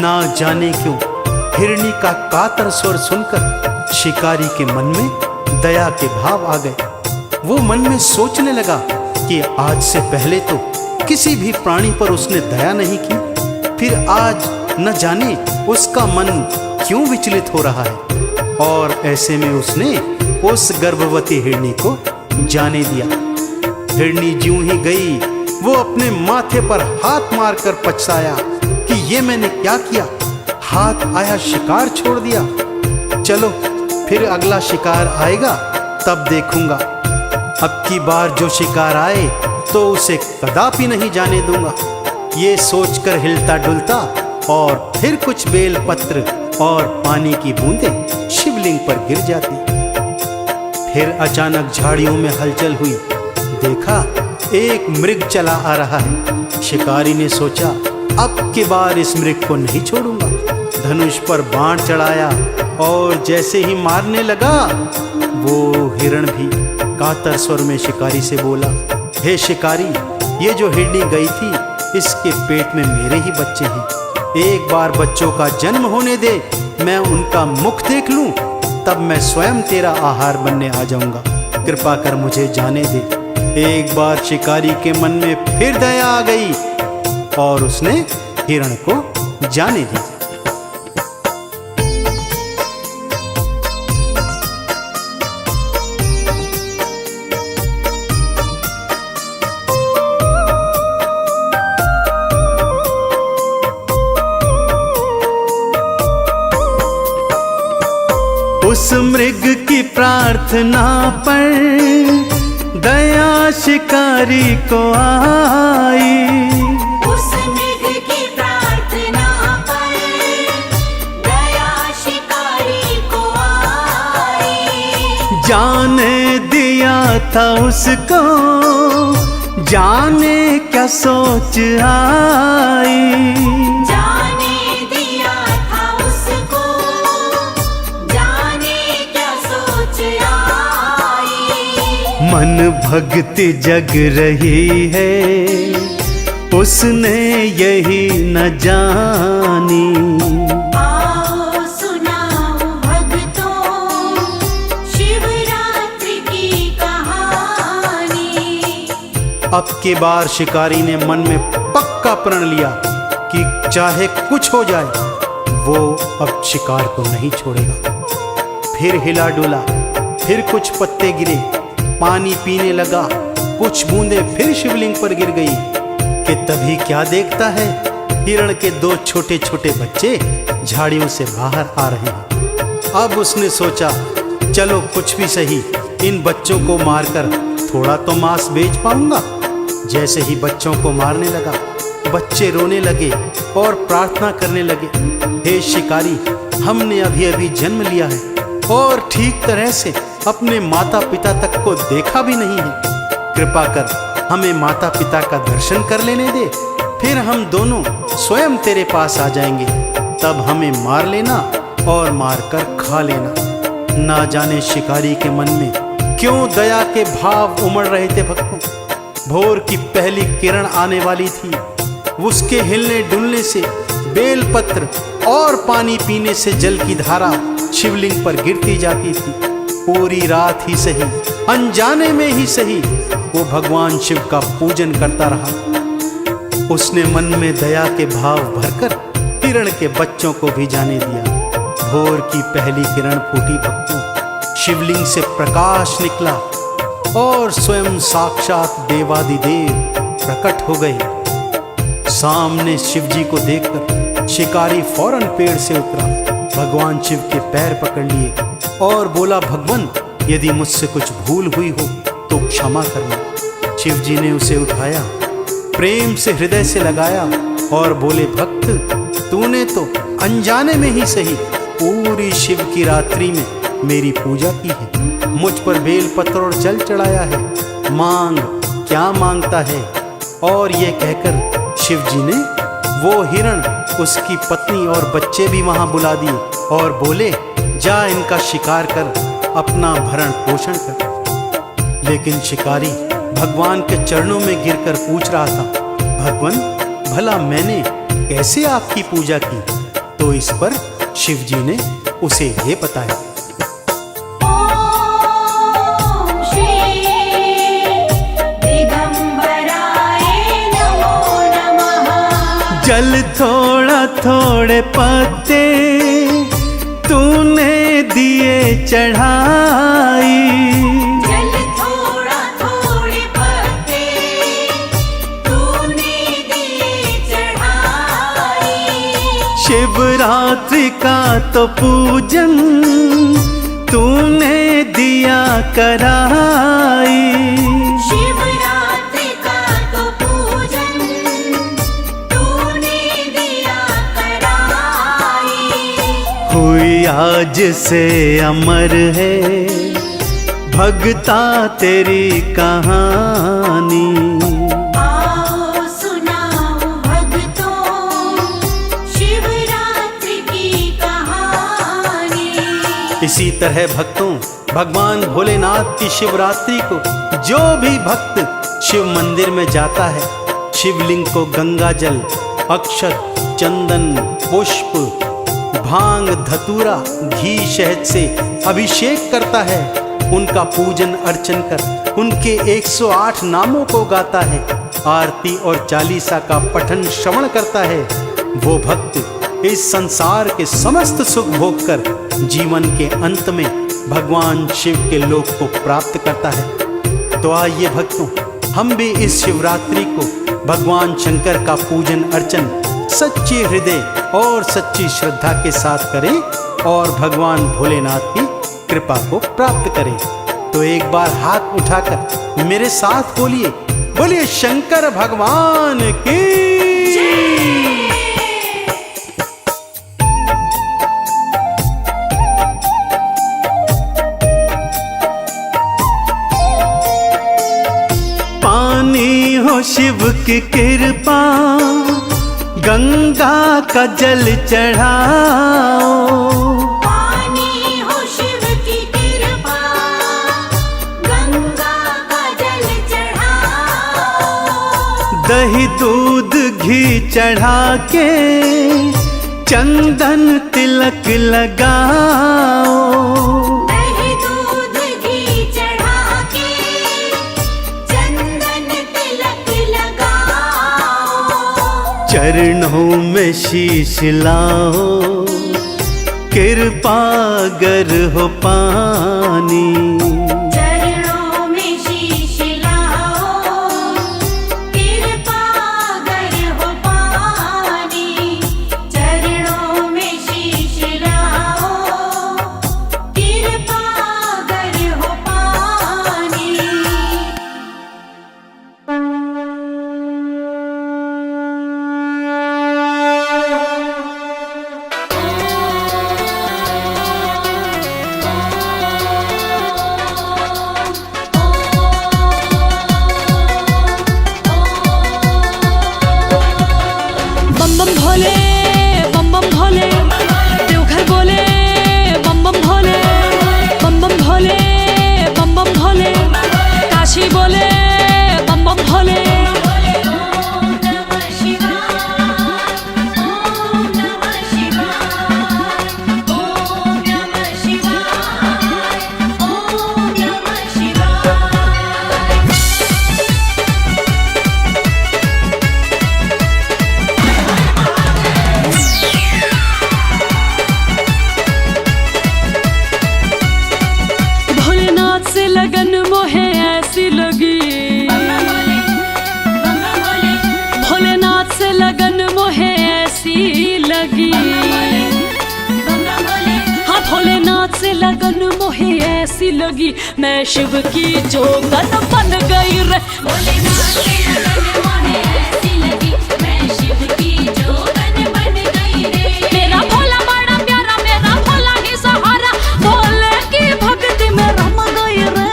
ना जाने क्यों हिरनी का कातर स्वर सुनकर शिकारी के मन में दया के भाव आ गए। वो मन में सोचने लगा कि आज से पहले तो किसी भी प्राणी पर उसने दया नहीं की, फिर आज न जाने उसका मन क्यों विचलित हो रहा है। और ऐसे में उसने उस गर्भवती हिरनी को जाने दिया। हिरनी ज्यों ही गई, वो अपने माथे पर हाथ मारकर पछताया कि ये मैंने क्या किया, हाथ आया शिकार छोड़ दिया। चलो फिर अगला शिकार आएगा तब देखूंगा। अब की बार जो शिकार आए तो उसे कदापि नहीं जाने दूंगा। ये सोचकर हिलता डुलता और फिर कुछ बेल पत्र और पानी की बूंदें शिवलिंग पर गिर जाती। फिर अचानक झाड़ियों में हलचल हुई। देखा एक मृग चला आ रहा है। शिकारी ने सोचा अब की बार इस मृग को नहीं छोड़ूंगा। धनुष पर बाण चढ़ाया और जैसे ही मारने लगा, वो हिरण भी कातर स्वर में शिकारी से बोला, हे शिकारी, ये जो हिरनी गई थी इसके पेट में मेरे ही बच्चे हैं। एक बार बच्चों का जन्म होने दे, मैं उनका मुख देख लूं, तब मैं स्वयं तेरा आहार बनने आ जाऊंगा। कृपा कर मुझे जाने दे। एक बार शिकारी के मन में फिर दया आ गई और उसने हिरण को जाने दी। उस मृग की प्रार्थना पर दया शिकारी को आई। उस मृग की प्रार्थना पर दया शिकारी को आई। जाने दिया था उसको, जाने क्या सोच आई। जाने दिया था उसको, जाने क्या सोच आई। मन भक्ति जग रही है, उसने यही न जानी। आओ सुनाओ भक्तों शिवरात्रि की कहानी। अब की बार शिकारी ने मन में पक्का प्रण लिया कि चाहे कुछ हो जाए वो अब शिकार को नहीं छोड़ेगा। फिर हिला डुला, फिर कुछ पत्ते गिरे, पानी पीने लगा, कुछ बूंदें फिर शिवलिंग पर गिर गई कि तभी क्या देखता है, हिरण के दो छोटे छोटे बच्चे झाड़ियों से बाहर आ रहे हैं। अब उसने सोचा चलो कुछ भी सही, इन बच्चों को मारकर थोड़ा तो मांस बेच पाऊंगा। जैसे ही बच्चों को मारने लगा, बच्चे रोने लगे और प्रार्थना करने लगे, हे शिकारी, हमने अभी अभी जन्म लिया है और ठीक तरह से अपने माता पिता तक को देखा भी नहीं है। कृपा कर हमें माता पिता का दर्शन कर लेने दे, फिर हम दोनों स्वयं तेरे पास आ जाएंगे। तब हमें मार लेना और मारकर खा लेना। ना जाने शिकारी के मन में क्यों दया के भाव उमड़ रहे थे भक्तों। भोर की पहली किरण आने वाली थी। उसके हिलने डुलने से, बेलपत्र और पानी पीने से जल की धारा शिवलिंग पर गिरती जाती थी। पूरी रात ही सही, अनजाने में ही सही, वो भगवान शिव का पूजन करता रहा। उसने मन में दया के भाव भरकर हिरण के बच्चों को भी जाने दिया। भोर की पहली किरण फूटी भक्तों, शिवलिंग से प्रकाश निकला और स्वयं साक्षात देवादिदेव प्रकट हो गए। सामने शिवजी को देखकर शिकारी फौरन पेड़ से उतरा, भगवान शिव के पैर पकड़ लिए और बोला, भगवान यदि मुझसे कुछ भूल हुई हो तो क्षमा करना। शिवजी ने उसे उठाया, प्रेम से हृदय से लगाया और बोले, भक्त तूने तो अनजाने में ही सही पूरी शिव की रात्रि में मेरी पूजा की है, मुझ पर बेल पत्र और जल चढ़ाया है, मांग क्या मांगता है। और ये कहकर शिवजी ने वो हिरण, उसकी पत्नी और बच्चे भी वहां बुला दिए और बोले, जा इनका शिकार कर, अपना भरण पोषण कर। लेकिन शिकारी भगवान के चरणों में गिरकर पूछ रहा था, भगवान भला मैंने कैसे आपकी पूजा की, तो इस पर शिव जी ने उसे ये बताया। ॐ श्री दिगंबराय नमो नमः। जल थोड़ा थोड़े पत्ते तूने दिए चढ़ाई, जल थोड़ा थोड़े पत्ते तूने दिए चढ़ाई। शिवरात्रि का तो पूजन तूने दिया कराई। शिवरात्रि का तो पूजन तूने दिया कराई। हुई आज से अमर है भगता तेरी कहानी। आओ सुनाओ भक्तों शिवरात्रि की कहानी। इसी तरह भक्तों भगवान भोलेनाथ की शिवरात्रि को जो भी भक्त शिव मंदिर में जाता है, शिवलिंग को गंगा जल, अक्षत, चंदन, पुष्प, भांग, धतूरा, घी, शहद से अभिषेक करता है, उनका पूजन अर्चन कर उनके 108 नामों को गाता है, आरती और चालीसा का पठन श्रवण करता है, वो भक्त इस संसार के समस्त सुख भोग कर जीवन के अंत में भगवान शिव के लोक को प्राप्त करता है। तो आइए भक्तों, हम भी इस शिवरात्रि को भगवान शंकर का पूजन अर्चन सच्चे हृदय और सच्ची श्रद्धा के साथ करें और भगवान भोलेनाथ की कृपा को प्राप्त करें। तो एक बार हाथ उठाकर मेरे साथ बोलिए, बोलिए शंकर भगवान की। पानी हो शिव की कृपा, गंगा का जल चढ़ाओ। पानी हो शिव की कृपा, गंगा का जल चढ़ाओ। दही दूध घी चढ़ा के चंदन तिलक लगाओ। दही दूध घी चढ़ा के चंदन तिलक लगाओ। चरणों में शीश लाओ, कृपा गर हो पानी। चरणों में शीश लाओ, कृपा गर हो पानी। चरणों में शीश लाओ, कृपा गर हो पानी। बम बम भोले, बम बम भोले, देवघर बोले, बम बम भोले, बम बम भोले, बम बम भोले, काशी बोले, बम बम भोले। ओम नमः शिवाय, ओम नमः शिवाय, ओम नमः शिवाय, ओम नमः शिवाय। भोलेनाथ से लगन मोहे ऐसी लगी, भोलेनाथ से लगन मोहे ऐसी लगी। हाँ भोलेनाथ से लगन मोहे ऐसी लगी, मैं शिव की जोगन बन गई रे। भोलेनाथ से लगन मोहे ऐसी लगी, मैं शिव की जोगन बन गई रे। मेरा भोला बड़ा प्यारा, मेरा भोला ही सहारा, भोले की भक्ति में रम गई रे।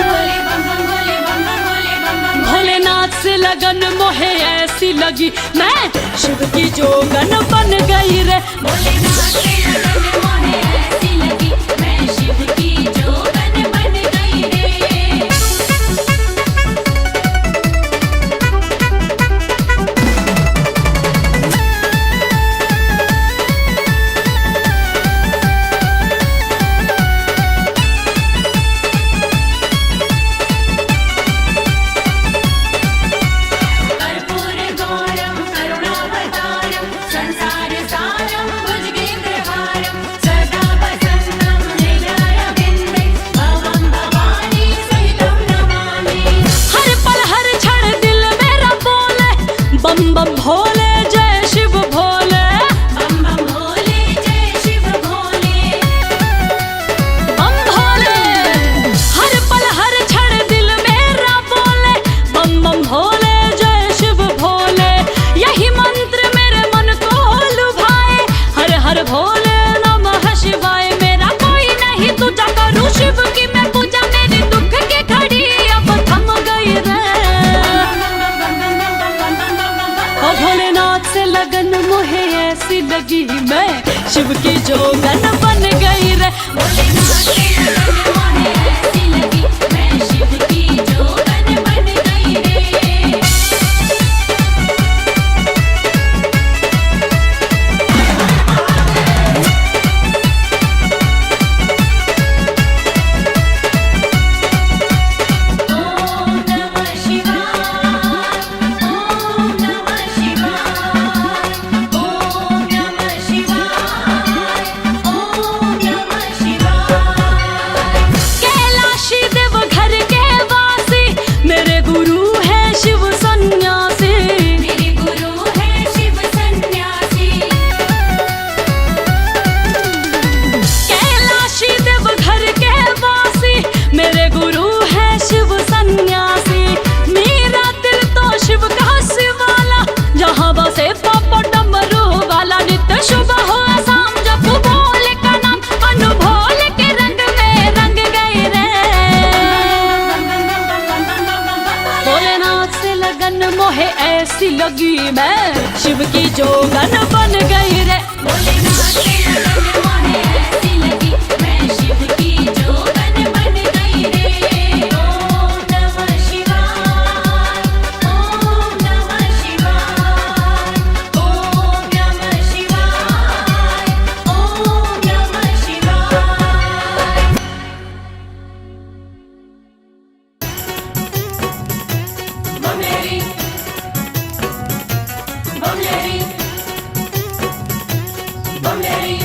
भोले बम बम भोले बम बम भोले बम बम। भोलेनाथ से लगन मोहे ऐसी लगी, मैं शिव की जोगन बन गई रे। भोलेनाथ से लगन मोहे ऐसी लगी, मैं शिव की जोगन बन गई रे। शिव की जोगन बन गई रे। भोलेनाथ के लगन मोहे ऐसी लगी, मैं शिव की जोगन बन गई रे। ओम नमः शिवाय, ओम नमः शिवाय, ओम नमः शिवाय, ओम नमः शिवाय। कैलाशी देव घर के वासी मेरे गुरु है शिव सन्यासी। मेरे गुरु है शिव सन्यासी। कैलाशी देव घर के वासी मेरे गुरु है शिव सन्यासी। मेरा दिल तो शिव का शिवाला, जहाँ बसे पापा डमरू वाला। नित्य शुभ हो शाम जब भोल का नाम, अनुभोल के रंग में रंग गए रे। भोलेनाथ से लगन मोहे ऐसी लगी, मैं शिव की जोगन बन गई रे। भोलेनाथ के लगन मोहे ऐसी लगी, मैं शिव की जोगन बन गई रे। ओम नमः शिवाय, ओम नमः शिवाय, ओम नमः शिवाय, ओम नमः शिवाय। बमलेरी, बमलेरी, बमलेरी,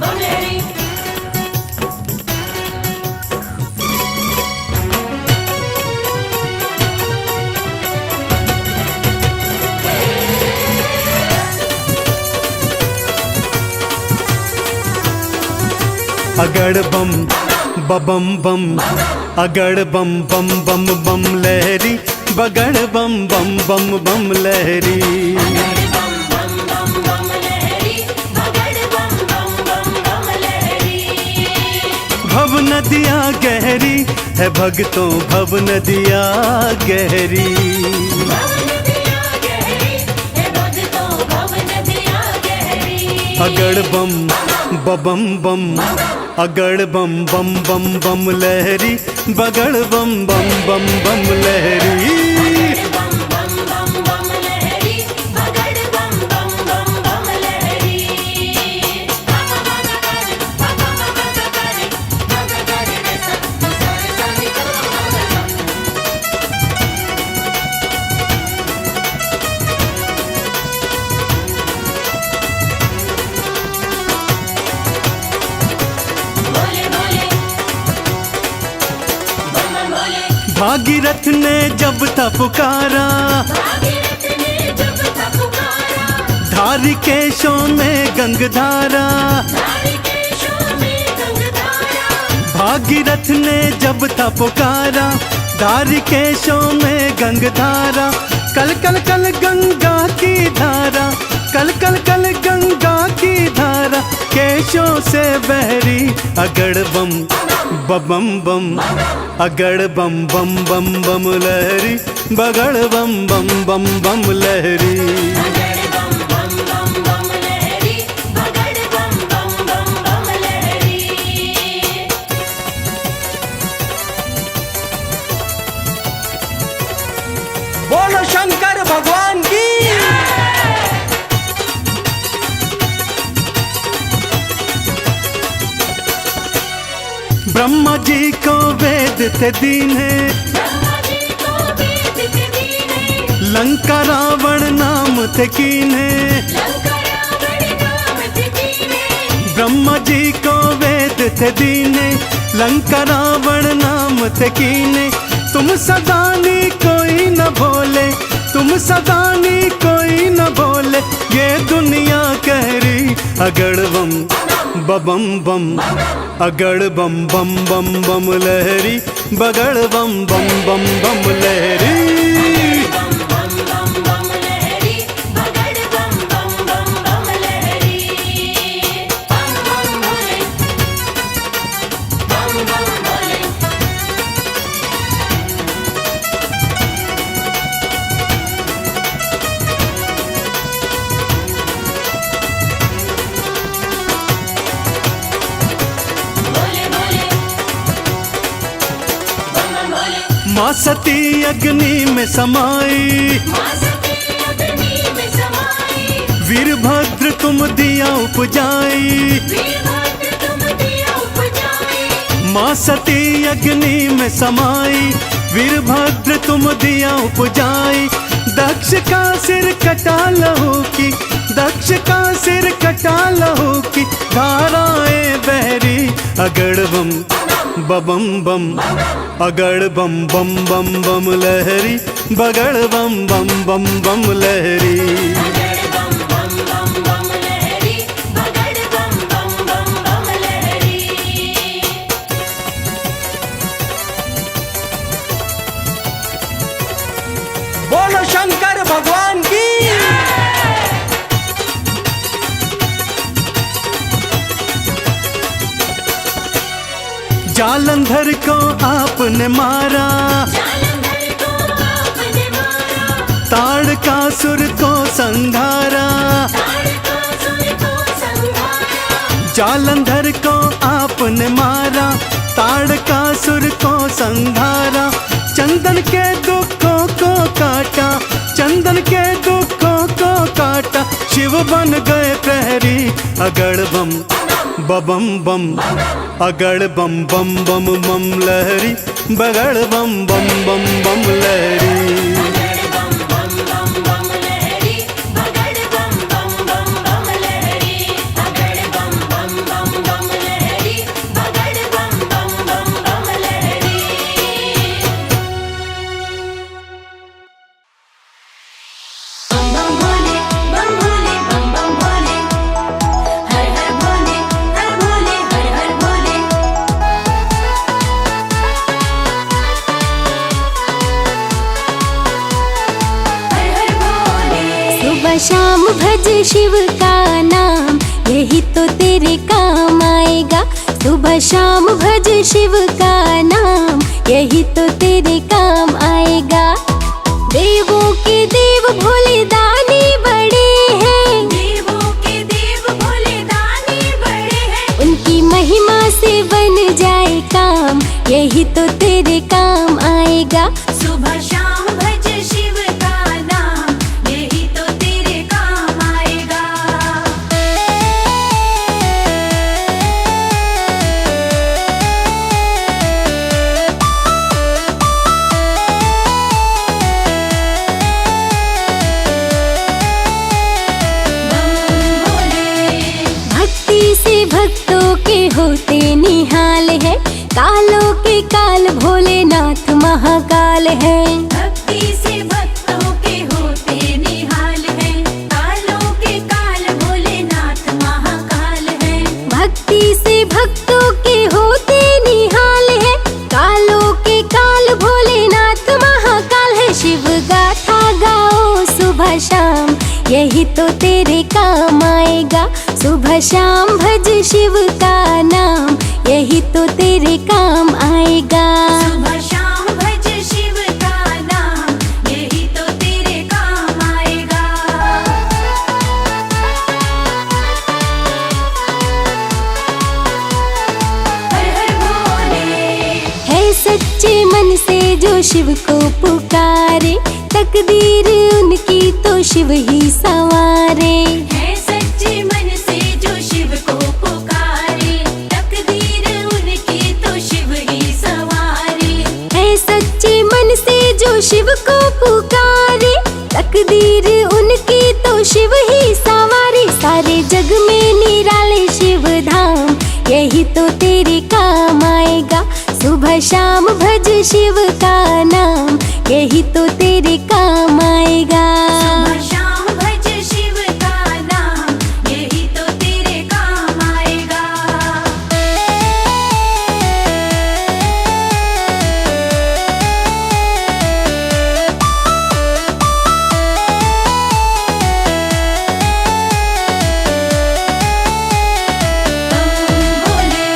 बमलेरी। अगड़ बम बबम बम, अगड़ बम बम बम बम लहरी, बगड़ बम बम बम बम लहरी। बम बम बम बम लहरी, बगड़ बम बम बम बम लहरी। भव नदिया गहरी है भक्तों, भव नदिया गहरी। भव नदिया गहरी है भक्तों, भव नदिया गहरी। अगड़ बम बबम बम, अगड़ बम बम बम बम लहरी, बगड़ बम बम बम बम लहरी। बम बम बम बम लहरी, बगड़ बम बम बम बम लहरी। बम बम करे, बम बम करे, बम करे रे सब सारे सारे करो। बोले बोले, बम बम बोले। भागीरथ ने जब था पुकारा, भागीरथ ने जब था पुकारा, धारी केशों में गंगधारा। धारी केशों में गंगधारा। भागीरथ ने जब था पुकारा, धारी केशों में गंगधारा। कल कल कल गंगा की धारा, कल कल कल गंगा की धारा, केशों से बहरी। अगड़ बम बम बम, अगड़ बम बम बम बम लहरी, बगड़ बम बम बम बम लहरी। बगड़ बम बम बम बम लहरी, बगड़ बम बम बम बम लहरी। बोलो शंकर भगवान की। ब्रह्मा जी को वेद थे दीने, ब्रह्मा जी को वेद थे दीने, लंका रावण नाम थे कीने। लंका रावण नाम थे कीने। ब्रह्मा जी को वेद थे दीने, लंका रावण नाम थे कीने। तुम सदानी कोई न भोले, तुम सदानी कोई न भोले, ये दुनिया कह रही। अगड़ बम बम बम, अगड़ बम बम बम बम लहरी, बगड़ बम बम बम बम लहरी। बम बम बम बम लहरी, बगड़ बम बम बम बम लहरी। बम बम भोले, बम बम भोले। माँ सती अग्नि में समाई, माँ सती अग्नि में समाई, वीरभद्र तुम दिया उपजाई। वीरभद्र तुम दिया उपजाई। माँ सती अग्नि में समाई, वीरभद्र तुम दिया उपजाई। दक्ष का सिर कटा लहू की, दक्ष का सिर कटा लहू की धाराएं बहरी। अगड़ बम बम बम, अगड़ बम बम बम बम लहरी, बगड़ बम बम बम बम लहरी। बगड़ बम बम बम बम लहरी, बगड़ बम बम बम बम लहरी। बोलो शंकर भगवान की। जालंधर को आपने मारा, जालंधर को आपने मारा, ताड़कासुर को संघारा। ताड़कासुर को संहारा। जालंधर को आपने मारा, ताड़कासुर को संघारा। चंदन के दुखों को काटा, चंदन के दुखों को काटा। शिव बन गए प्रहरी। अगड़ बम बम बम, अगड़ बम बम बम बम लहरी, बगड़ बम बम बम बम लहरी। बगड़ बम बम बम बम लहरी, बगड़ बम बम बम बम लहरी, बगड़ बम बम बम बम लहरी, बगड़ बम बम बम बम लहरी। बम बम भोले, बम बम भोले, हर हर भोले, हर भोले, हर हर भोले। हर हर भोले। सुबह शाम भज शिव का नाम, यही तो तेरे काम आएगा। सुबह शाम भज शिव का नाम, यही तो तेरे काम आएगा। देवों के देव भोले दानी बड़े हैं, देवों के देव भोले दानी बड़े हैं। उनकी महिमा से बन जाए काम, यही तो तेरे काम आएगा। सुबह शाम भज शिव का नाम, यही तो तेरे काम आएगा। बम भोले। भक्ति से भक्तों के होते निहाल है, कालों के काल भोलेनाथ महाकाल है। भक्ति से भक्तों के होते निहाल है, कालों के काल भोलेनाथ महाकाल है। भक्ति से भक्तों के होते निहाल है, कालों के काल भोलेनाथ महाकाल है। शिव गाथा गाओ सुबह शाम, यही तो तेरे काम आएगा। सुबह शाम भज शिव का नाम, यही तो तेरे काम आएगा। सुबह शाम भज शिव का नाम, यही तो तेरे काम आएगा। हर हर भोले। है सच्चे मन से जो शिव को पुकारे, तकदीर उनकी तो शिव ही संवारे। है सच्चे मन से जो शिव को पुकारे, तकदीर उनकी तो शिव ही संवारे। है सच्चे मन से जो शिव को पुकारे, तकदीर उनकी तो शिव ही संवारे। सारे जग में निराले शिव धाम, यही तो तेरे काम आएगा। सुबह शाम भज शिव का नाम, यही तो तेरे काम आएगा। सुबह शाम भज शिव का नाम, यही तो तेरे काम आएगा। बम भोले।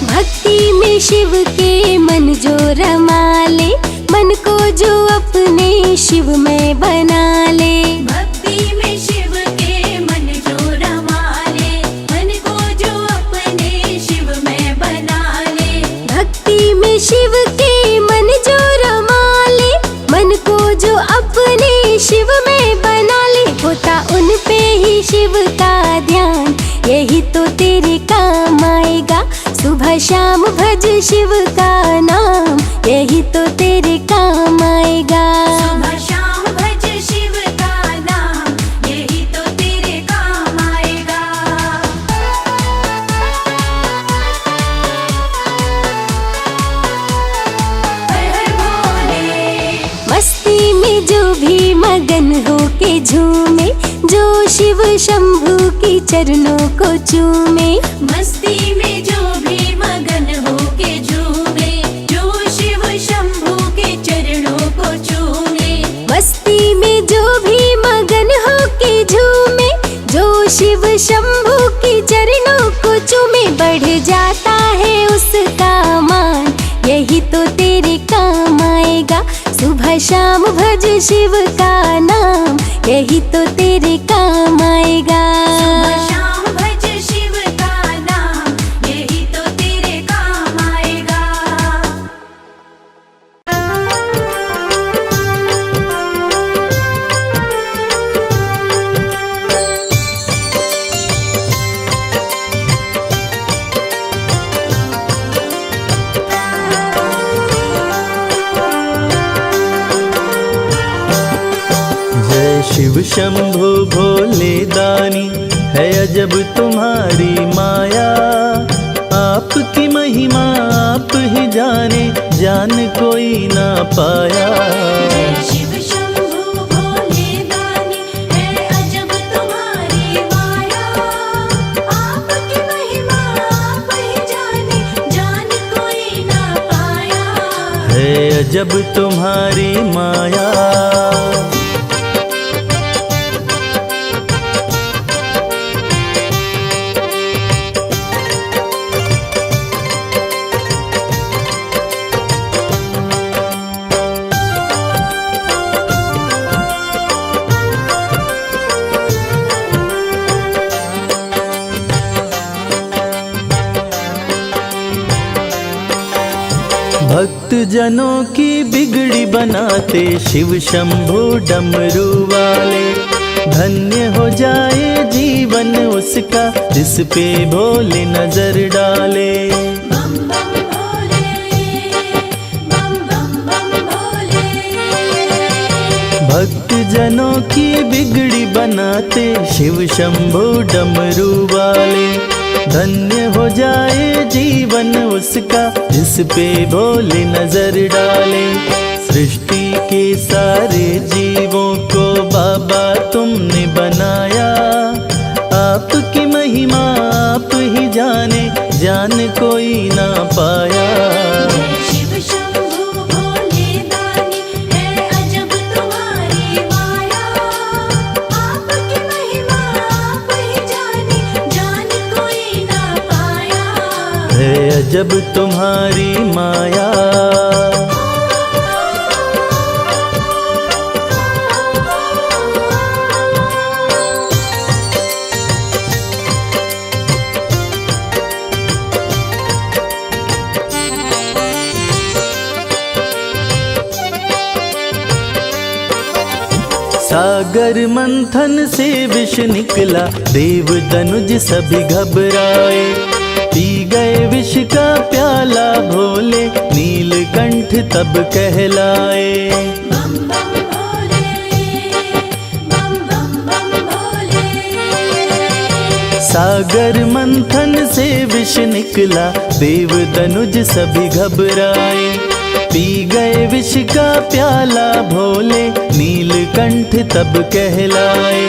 भक्ति में शिव के मन जो रमा ले, मन को जो अपने शिव में बना ले। भक्ति में शिव के मन जो रमा ले, मन को जो अपने शिव में बना ले। भक्ति में शिव के मन जो रमा शाम भज शिव का नाम, यही तो तेरे काम आएगा। सुबह शाम भज शिव का नाम, यही तो तेरे काम आएगा। हर हर भोले। मस्ती में जो भी मगन हो के झूमे, जो शिव शंभू की चरणों को चूमे। मस्ती में जो भी मगन हो के झूमे, जो शिव शंभू के चरणों को चूमे। मस्ती में जो भी मगन हो के झूमे, जो शिव शंभू की चरणों को चूमे। बढ़ जाता है उसका मान, यही तो तेरे काम आएगा। सुबह शाम भज शिव का नाम, यही तो तेरे काम आएगा। सुबह शाम भज शिव का नाम, यही तो तेरे काम आएगा। जय शिव शंभु भोले दानी, है अजब तुम्हारी माया। आपकी महिमा आप ही जाने, जान कोई ना पाया। जय शिव शंभु भोले दानी, है अजब तुम्हारी माया। आपकी महिमा आप ही जाने, जान कोई ना पाया। है अजब तुम्हारी माया। भक्त जनों की बिगड़ी बनाते शिव शंभु डमरू वाले। धन्य हो जाए जीवन उसका, जिस पे भोले नजर डाले। बम बम भोले, बम बम बम भोले। भक्त जनों की बिगड़ी बनाते शिव शंभु डमरू वाले। धन्य हो जाए जीवन उसका, जिस पे भोले नजर डाले। सृष्टि के सारे जीवों को बाबा तुमने बनाया। आपकी महिमा आप ही जाने, जान कोई ना पाया। जय शिव शंभु भोले दानी, है अजब तुम्हारी माया। आपकी महिमा आप ही जाने, जान कोई ना पाया। है अजब तुम्हारी माया। सागर मंथन से विष निकला, देव दनुज सभी घबराए। पी गए विष का प्याला भोले, नीलकंठ तब कहलाए। बम बम भोले, बम बम बम भोले। सागर मंथन से विष निकला, देव दनुज सभी घबराए। पी गए विष का प्याला भोले, नीलकंठ तब कहलाए।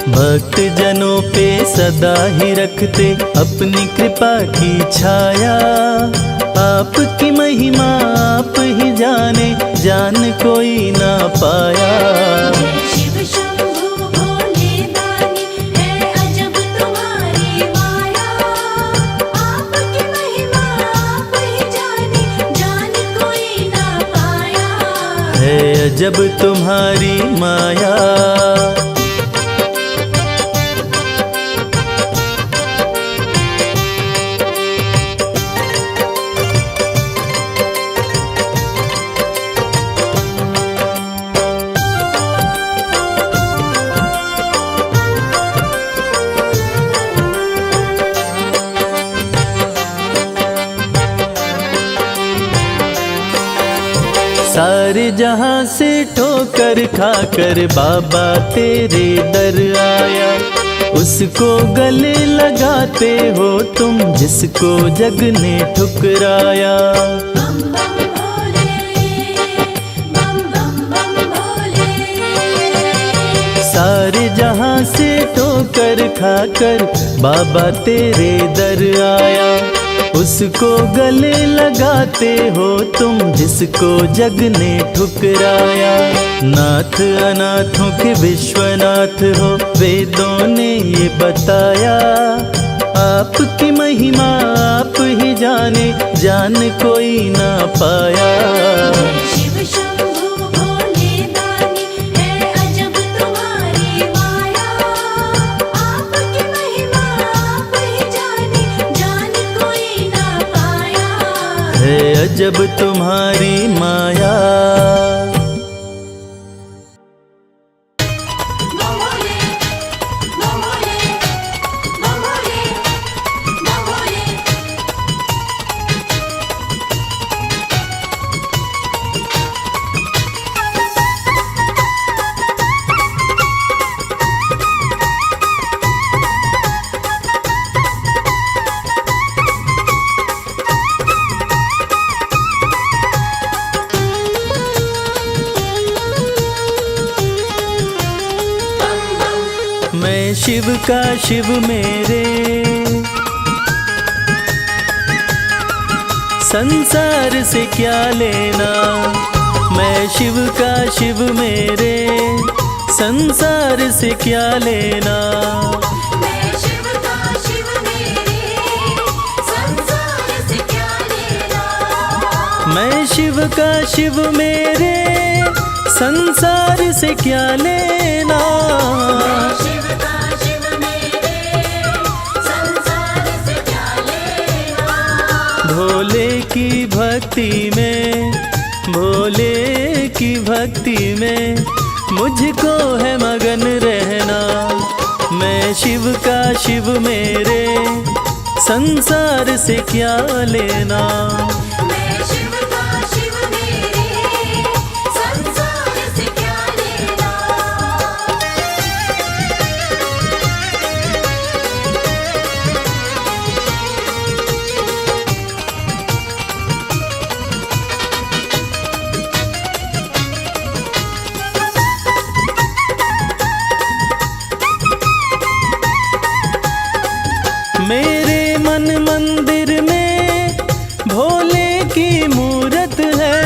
भक्त जनों पे सदा ही रखते अपनी कृपा की छाया। आपकी महिमा आप ही जाने, जान कोई ना पाया। जय शिव शंभु भोले दानी, है अजब तुम्हारी माया। आपकी महिमा आप ही जाने, जान कोई ना पाया। है अजब तुम्हारी माया। सारे जहां से ठोकर खाकर बाबा तेरे दर आया। उसको गले लगाते हो तुम जिसको जग ने ठुकराया। बम बम भोले, बम बम बम भोले। सारे जहां से ठोकर खाकर बाबा तेरे दर आया। उसको गले लगाते हो तुम जिसको जग ने ठुकराया। नाथ अनाथों के विश्वनाथ हो वेदों ने ये बताया। आपकी महिमा आप ही जाने जान कोई ना पाया। शिव शंभु भोले दानी है अजब तुम्हारी माया। आपकी महिमा आप ही जाने जान कोई ना पाया। है अजब तुम्हारी माया। बम भोले, बम भोले, बम भोले, बम भोले। मैं शिव का शिव मेरे संसार से क्या लेना। मैं शिव का शिव मेरे संसार से क्या लेना। मैं शिव का शिव मेरे संसार से क्या लेना। मैं शिव का शिव मेरे संसार से क्या लेना। शिव का शिव मेरे संसार से क्या लेना। भोले की भक्ति में, भोले की भक्ति में मुझको है मगन रहना। मैं शिव का शिव मेरे संसार से क्या लेना। मैं शिव का शिव मेरे संसार से क्या लेना। मेरे मन मंदिर में भोले की मूरत है।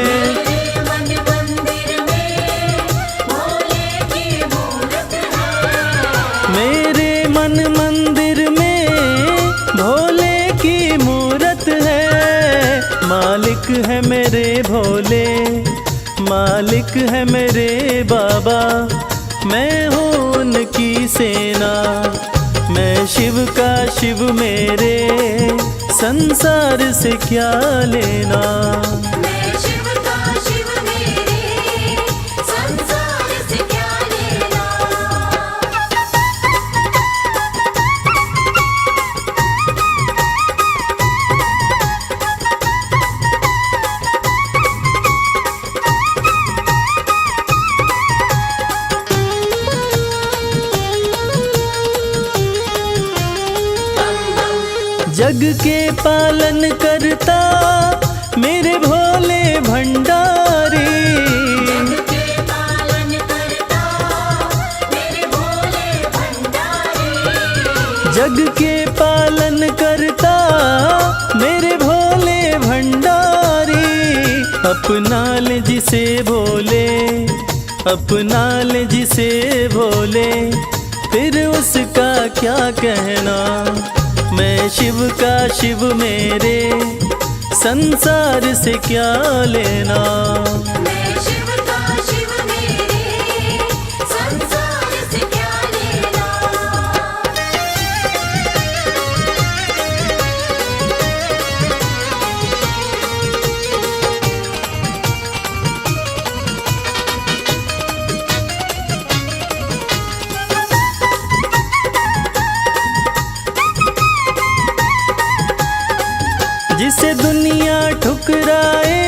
मेरे मन मंदिर में भोले की मूरत है। मेरे मन मंदिर में भोले की मूरत है। मालिक है मेरे भोले, मालिक है मेरे बाबा। मैं हूँ उनकी सेना। मैं शिव का शिव मेरे संसार से क्या लेना। मैं शिव का शिव मेरे संसार से क्या लेना। जग के पालन करता मेरे भोले भंडारी। के पालन करता मेरे भोले भंडारी। जग के पालन करता मेरे भोले भंडारी। अपना ले जिसे भोले, अपना ले जिसे भोले, फिर उसका क्या कहना। मैं शिव का शिव मेरे संसार से क्या लेना। मैं शिव का शिव मेरे संसार से क्या लेना। जिसे दुनिया ठुकराए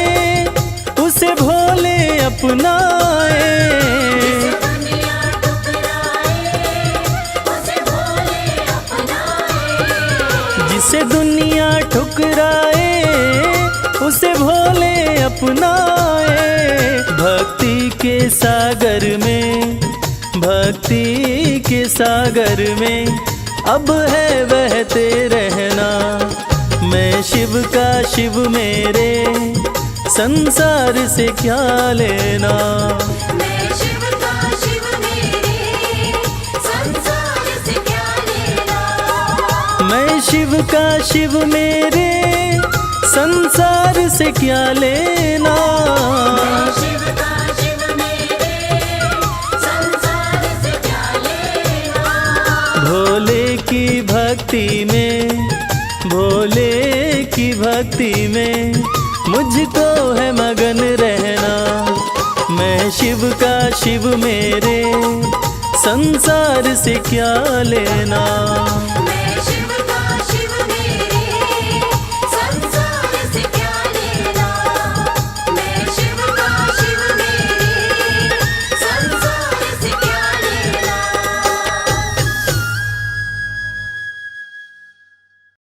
अपनाए। भक्ति के सागर में, भक्ति के सागर में अब है बहते रहना। मैं शिव का शिव मेरे, संसार से क्या लेना। मैं शिव का शिव मेरे, संसार से क्या लेना। मैं शिव का शिव मेरे, संसार से क्या लेना। मैं शिव का शिव मेरे, संसार से क्या लेना। भोले की भक्ति में, भोले की भक्ति में मुझको है मगन रहना। मैं शिव का शिव मेरे, संसार से क्या लेना।